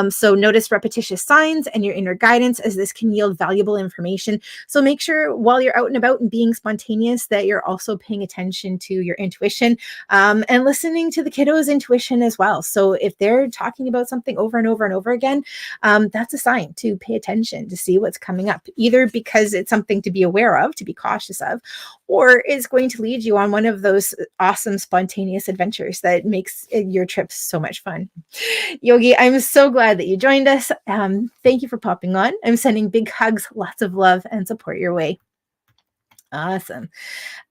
So notice repetitious signs and your inner guidance, as this can yield valuable information. So make sure while you're out and about and being spontaneous that you're also paying attention to your intuition, and listening to the kiddos' intuition as well. So if they're talking about something over and over and over again, that's a sign to pay attention, to see what's coming up, either because it's something to be aware of, to be cautious of, or is going to lead you on one of those awesome spontaneous adventures that makes your trips so much fun. Yogi, I'm so glad that you joined us. Thank you for popping on. I'm sending big hugs, lots of love and support your way. Awesome.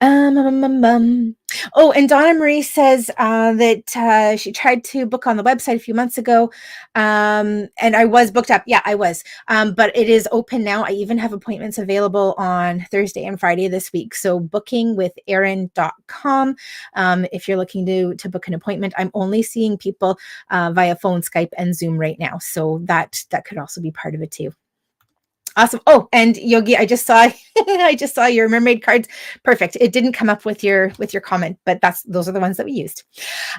Oh, and Donna Marie says that she tried to book on the website a few months ago, and I was booked up. Yeah, I was. But it is open now. I even have appointments available on Thursday and Friday this week. So booking with Erin.com. If you're looking to book an appointment, I'm only seeing people via phone, Skype, and Zoom right now. So that could also be part of it too. Awesome. Oh, and Yogi, I just saw I just saw your mermaid cards. Perfect. It didn't come up with your comment, but those are the ones that we used.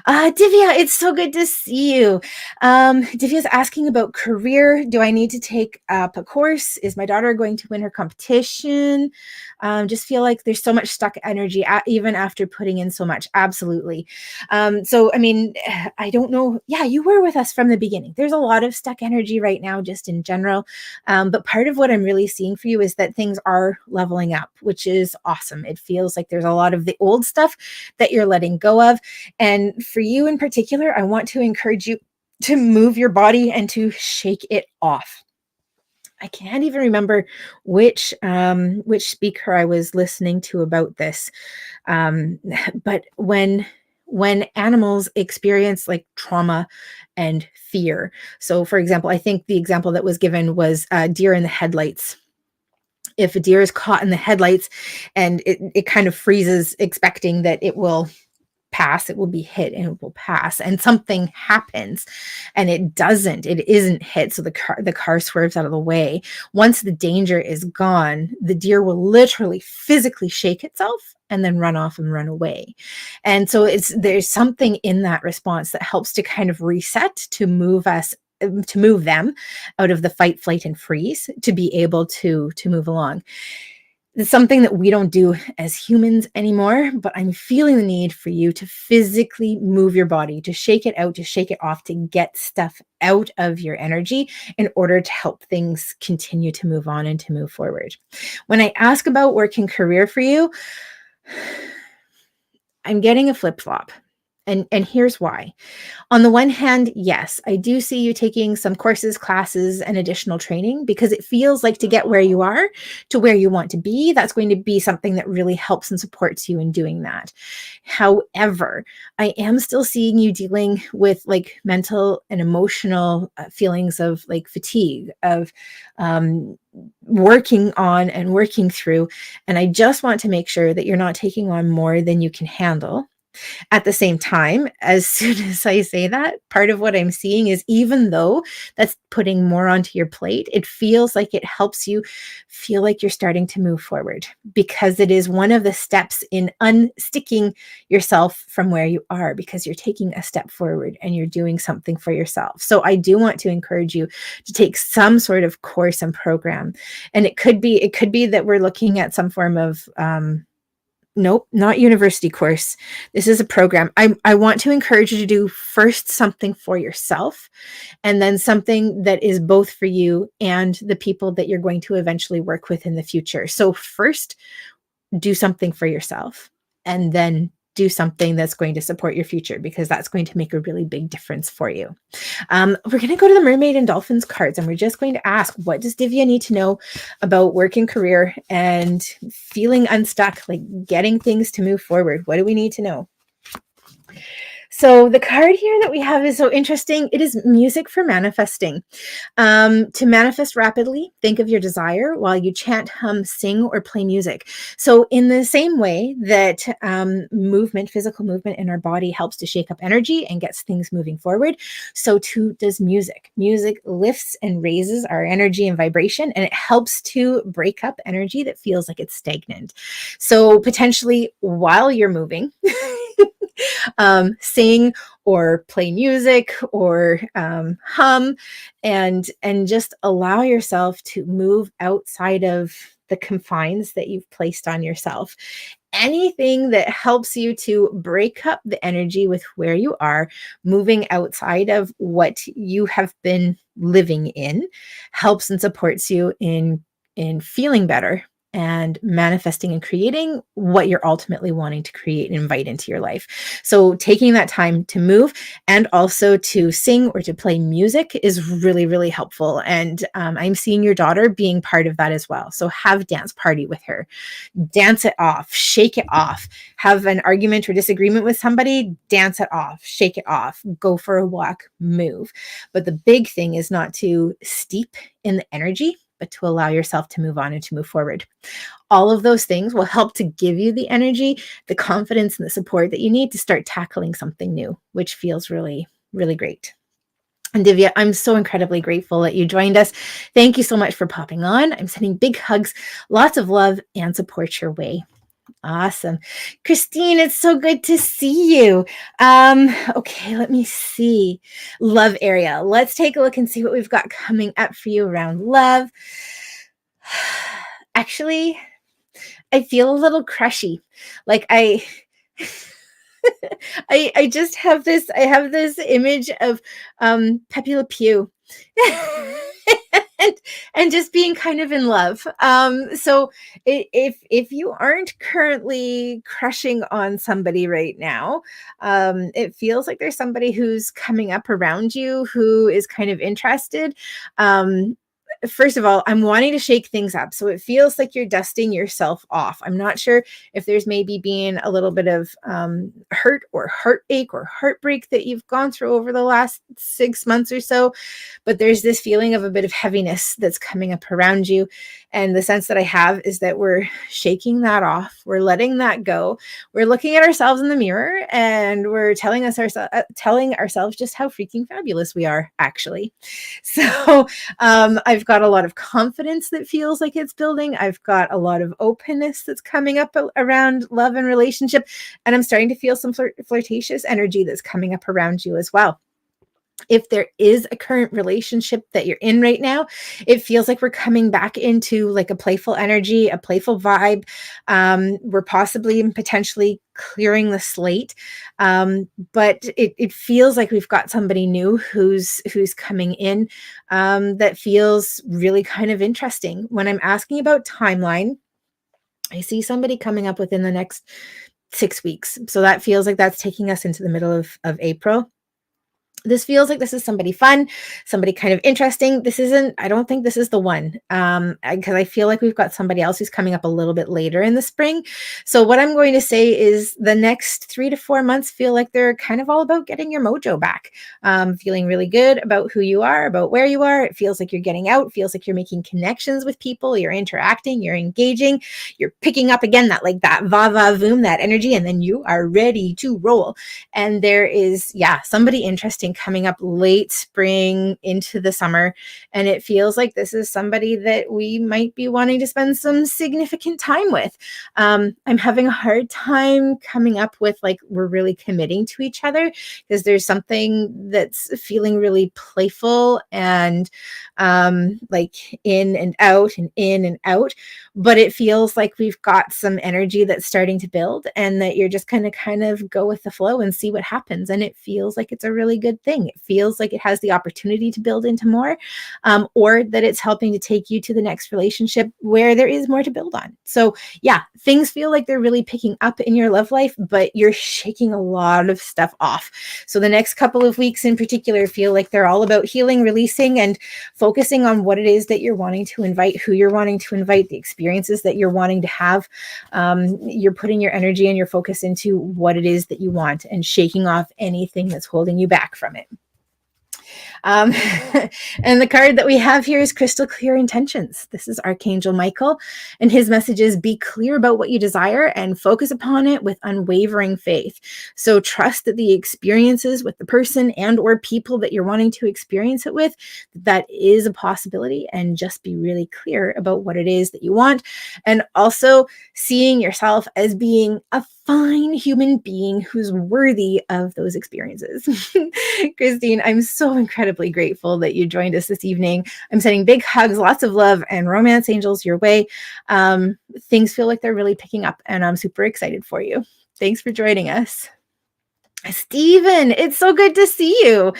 Divya, it's so good to see you. Divya's asking about career. Do I need to take up a course? Is my daughter going to win her competition? Just feel like there's so much stuck energy, even after putting in so much. Absolutely. So, I mean, I don't know. Yeah, you were with us from the beginning. There's a lot of stuck energy right now, just in general. But part of what I'm really seeing for you is that things are leveling up, which is awesome. It feels like there's a lot of the old stuff that you're letting go of. And for you in particular, I want to encourage you to move your body and to shake it off. I can't even remember which speaker I was listening to about this. But when animals experience like trauma and fear. So for example, I think the example that was given was deer in the headlights. If a deer is caught in the headlights and it kind of freezes expecting that it will pass, it will be hit and it will pass, and something happens and it isn't hit, so the car swerves out of the way. Once the danger is gone, the deer will literally physically shake itself and then run off and run away. And so there's something in that response that helps to kind of reset, to move them out of the fight, flight, and freeze, to be able to move along. It's something that we don't do as humans anymore, but I'm feeling the need for you to physically move your body, to shake it out, to shake it off, to get stuff out of your energy in order to help things continue to move on and to move forward. When I ask about work and career for you, I'm getting a flip-flop. And here's why. On the one hand, yes, I do see you taking some courses, classes, and additional training because it feels like to get where you are to where you want to be, that's going to be something that really helps and supports you in doing that. However, I am still seeing you dealing with like mental and emotional feelings of like fatigue, of working on and working through. And I just want to make sure that you're not taking on more than you can handle. At the same time, as soon as I say that, part of what I'm seeing is even though that's putting more onto your plate, it feels like it helps you feel like you're starting to move forward because it is one of the steps in unsticking yourself from where you are because you're taking a step forward and you're doing something for yourself. So I do want to encourage you to take some sort of course and program. And it could be that we're looking at some form of nope, not university course. This is a program. I want to encourage you to do first something for yourself and then something that is both for you and the people that you're going to eventually work with in the future. So first, do something for yourself and then do something that's going to support your future because that's going to make a really big difference for you. We're going to go to the Mermaid and Dolphins cards and we're just going to ask, what does Divya need to know about work and career and feeling unstuck, like getting things to move forward? What do we need to know? So the card here that we have is so interesting. It is music for manifesting. To manifest rapidly, think of your desire while you chant, hum, sing, or play music. So in the same way that movement, physical movement in our body helps to shake up energy and gets things moving forward, so too does music. Music lifts and raises our energy and vibration, and it helps to break up energy that feels like it's stagnant. So potentially while you're moving, sing or play music or hum and just allow yourself to move outside of the confines that you've placed on yourself. Anything that helps you to break up the energy with where you are, moving outside of what you have been living in, helps and supports you in feeling better and manifesting and creating what you're ultimately wanting to create and invite into your life. So taking that time to move and also to sing or to play music is really, really helpful. And I'm seeing your daughter being part of that as well. So have dance party with her, dance it off, shake it off, have an argument or disagreement with somebody, dance it off, shake it off, go for a walk, move. But the big thing is not to steep in the energy, but to allow yourself to move on and to move forward. All of those things will help to give you the energy, the confidence, and the support that you need to start tackling something new, which feels really, really great. And Divya, I'm so incredibly grateful that you joined us. Thank you so much for popping on. I'm sending big hugs, lots of love and support your way. Awesome. Christine, it's so good to see you. Okay, let me see. Love area. Let's take a look and see what we've got coming up for you around love. Actually, I feel a little crushy. Like I just have this image of Pepe Le Pew. and just being kind of in love. So if you aren't currently crushing on somebody right now, it feels like there's somebody who's coming up around you who is kind of interested. First of all, I'm wanting to shake things up. So it feels like you're dusting yourself off. I'm not sure if there's maybe been a little bit of hurt or heartache or heartbreak that you've gone through over the last 6 months or so, but there's this feeling of a bit of heaviness that's coming up around you. And the sense that I have is that we're shaking that off. We're letting that go. We're looking at ourselves in the mirror and we're telling ourselves just how freaking fabulous we are, actually. So I've got a lot of confidence that feels like it's building. I've got a lot of openness that's coming up around love and relationship. And I'm starting to feel some flirtatious energy that's coming up around you as well. If there is a current relationship that you're in right now, it feels like we're coming back into like a playful energy, a playful vibe. We're possibly and potentially clearing the slate. But it feels like we've got somebody new who's coming in that feels really kind of interesting. When I'm asking about timeline, I see somebody coming up within the next 6 weeks. So that feels like that's taking us into the middle of April. This feels like this is somebody fun, somebody kind of interesting. I don't think this is the one. Because I feel like we've got somebody else who's coming up a little bit later in the spring. So what I'm going to say is the next 3 to 4 months feel like they're kind of all about getting your mojo back. Feeling really good about who you are, about where you are. It feels like you're getting out, feels like you're making connections with people, you're interacting, you're engaging, you're picking up again that va va voom, that energy, and then you are ready to roll. And there is, somebody interesting coming up late spring into the summer. And it feels like this is somebody that we might be wanting to spend some significant time with. I'm having a hard time coming up with like, we're really committing to each other, because there's something that's feeling really playful and like in and out and in and out. But it feels like we've got some energy that's starting to build, and that you're just kind of go with the flow and see what happens. And it feels like it's a really good thing. It feels like it has the opportunity to build into more, or that it's helping to take you to the next relationship where there is more to build on. So things feel like they're really picking up in your love life, but you're shaking a lot of stuff off. So the next couple of weeks in particular feel like they're all about healing, releasing, and focusing on what it is that you're wanting to invite, who you're wanting to invite, the experiences that you're wanting to have. You're putting your energy and your focus into what it is that you want, and shaking off anything that's holding you back from it. Um, and the card that we have here is Crystal Clear Intentions. This is Archangel Michael, and his message is: be clear about what you desire and focus upon it with unwavering faith. So trust that the experiences with the person and or people that you're wanting to experience it with, that is a possibility, and just be really clear about what it is that you want. And also seeing yourself as being a fine human being who's worthy of those experiences. Christine, I'm so incredibly grateful that you joined us this evening. I'm sending big hugs, lots of love and romance angels your way. Things feel like they're really picking up, and I'm super excited for you. Thanks for joining us. Stephen, it's so good to see you.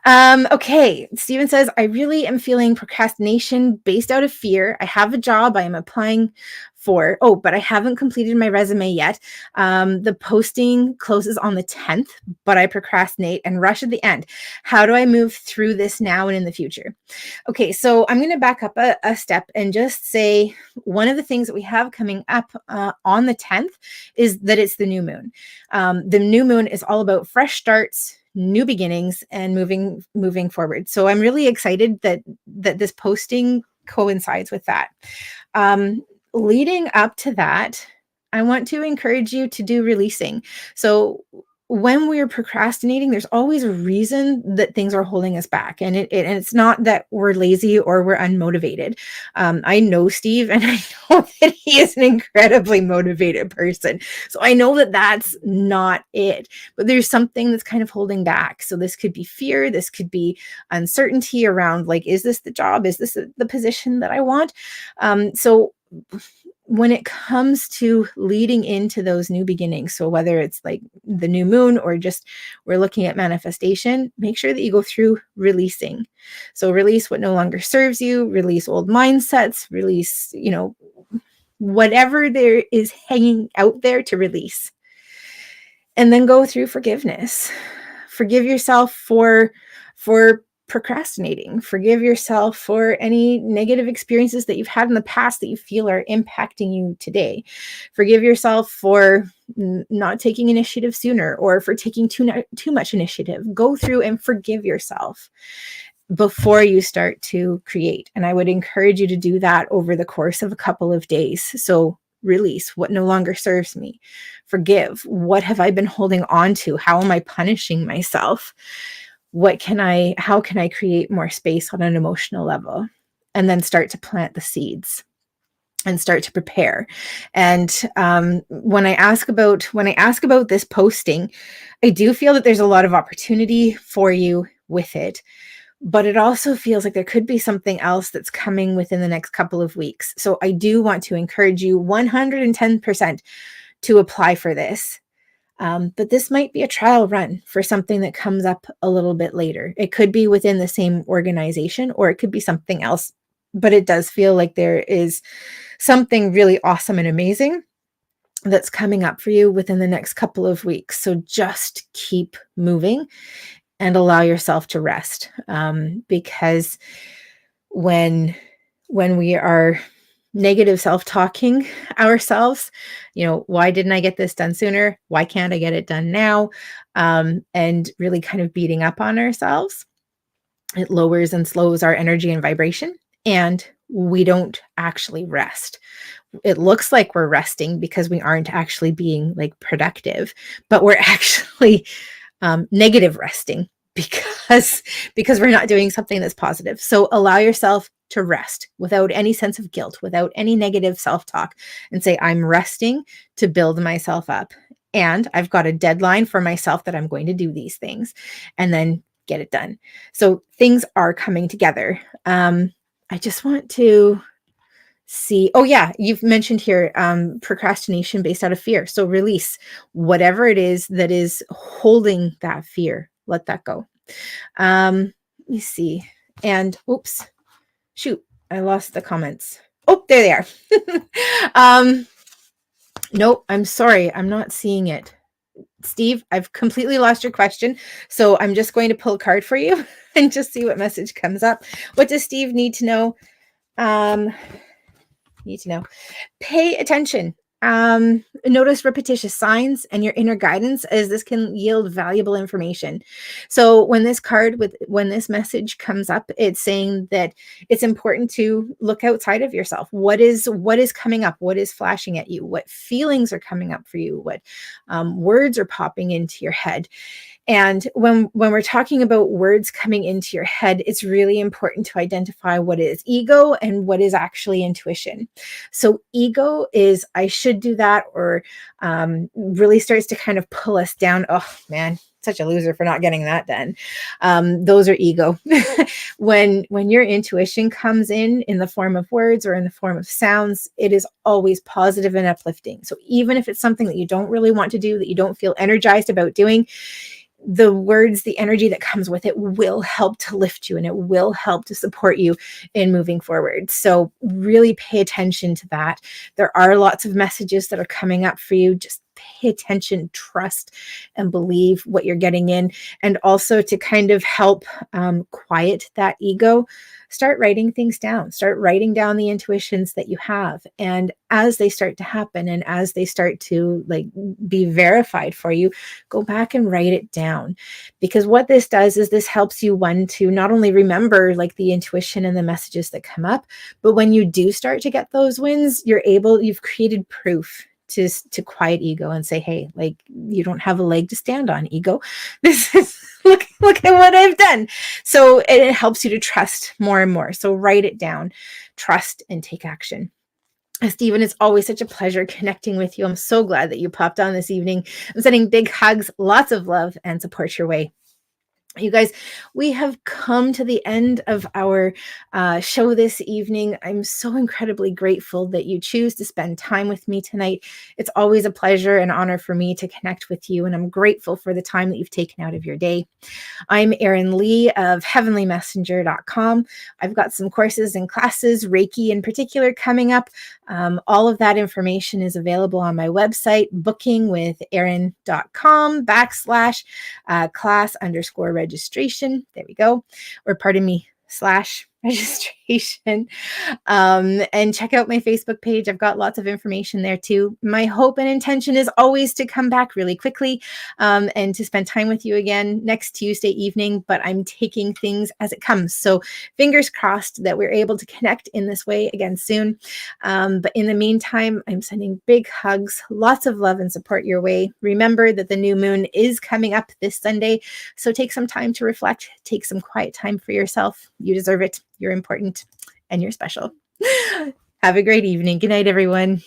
Okay, Stephen says, I really am feeling procrastination based out of fear. I have a job I am applying for. Oh, but I haven't completed my resume yet. The posting closes on the 10th, but I procrastinate and rush at the end. How do I move through this now and in the future? Okay, so I'm going to back up a step and just say one of the things that we have coming up on the 10th is that it's the new moon. The new moon is all about fresh starts, new beginnings, and moving forward. So I'm really excited that this posting coincides with that. Leading up to that, I want to encourage you to do releasing. So when we're procrastinating, there's always a reason that things are holding us back. And it's not that we're lazy or we're unmotivated. I know Steve, and I know that he is an incredibly motivated person. So I know that that's not it, but there's something that's kind of holding back. So this could be fear. This could be uncertainty around, like, is this the job? Is this the position that I want? So when it comes to leading into those new beginnings, so whether it's like the new moon or just we're looking at manifestation, make sure that you go through releasing. So release what no longer serves you, release old mindsets, release, whatever there is hanging out there to release. And then go through forgiveness. Forgive yourself for procrastinating. Forgive yourself for any negative experiences that you've had in the past that you feel are impacting you today. Forgive yourself for not taking initiative sooner, or for taking too much initiative. Go through and forgive yourself before you start to create. And I would encourage you to do that over the course of a couple of days. So release what no longer serves me. Forgive. What have I been holding on to? How am I punishing myself? How can I create more space on an emotional level? And then start to plant the seeds and start to prepare. And when I ask about this posting, I do feel that there's a lot of opportunity for you with it. But it also feels like there could be something else that's coming within the next couple of weeks. So I do want to encourage you 110% to apply for this. But this might be a trial run for something that comes up a little bit later. It could be within the same organization, or it could be something else. But it does feel like there is something really awesome and amazing that's coming up for you within the next couple of weeks. So just keep moving and allow yourself to rest, because when we are negative self-talking ourselves, why didn't I get this done sooner? Why can't I get it done now? And really kind of beating up on ourselves, it lowers and slows our energy and vibration, and we don't actually rest. It looks like we're resting because we aren't actually being like productive, but we're actually negative resting because we're not doing something that's positive. So allow yourself to rest without any sense of guilt, without any negative self-talk, and say, I'm resting to build myself up. And I've got a deadline for myself that I'm going to do these things, and then get it done. So things are coming together. I just want to see. Oh yeah, you've mentioned here procrastination based out of fear. So release whatever it is that is holding that fear. Let that go. Let me see. And oops, shoot, I lost the comments. Oh, there they are. Nope, I'm sorry, I'm not seeing it. Steve, I've completely lost your question. So I'm just going to pull a card for you and just see what message comes up. What does Steve need to know? Pay attention. Notice repetitious signs and your inner guidance, as this can yield valuable information. So when this message comes up, it's saying that it's important to look outside of yourself. What is coming up? What is flashing at you? What feelings are coming up for you? What words are popping into your head? And when we're talking about words coming into your head, it's really important to identify what is ego and what is actually intuition. So ego is, I should do that, or really starts to kind of pull us down. Oh man, such a loser for not getting that done. Those are ego. When your intuition comes in the form of words or in the form of sounds, it is always positive and uplifting. So even if it's something that you don't really want to do, that you don't feel energized about doing, the words, the energy that comes with it will help to lift you, and it will help to support you in moving forward. So really pay attention to that. There are lots of messages that are coming up for you. Just pay attention, trust, and believe what you're getting in. And also to kind of help quiet that ego, start writing things down. Start writing down the intuitions that you have. And as they start to happen and as they start to like be verified for you, go back and write it down. Because what this does is this helps you, one, to not only remember like the intuition and the messages that come up, but when you do start to get those wins, you've created proof to quiet ego and say, hey, like, you don't have a leg to stand on, ego. This is look at what I've done. So it helps you to trust more and more. So write it down, trust, and take action. Stephen, it's always such a pleasure connecting with you. I'm so glad that you popped on this evening. I'm sending big hugs, lots of love, and support your way. You guys, we have come to the end of our show this evening. I'm so incredibly grateful that you choose to spend time with me tonight. It's always a pleasure and honor for me to connect with you, and I'm grateful for the time that you've taken out of your day. I'm Erin Lee of heavenlymessenger.com. I've got some courses and classes, Reiki in particular, coming up. All of that information is available on my website, bookingwitherin.com/class_registration. There we go. Or pardon me, /registration. And check out my Facebook page. I've got lots of information there too. My hope and intention is always to come back really quickly and to spend time with you again next Tuesday evening, but I'm taking things as it comes. So fingers crossed that we're able to connect in this way again soon. But in the meantime, I'm sending big hugs, lots of love and support your way. Remember that the new moon is coming up this Sunday. So take some time to reflect, take some quiet time for yourself. You deserve it. You're important and you're special. Have a great evening. Good night, everyone.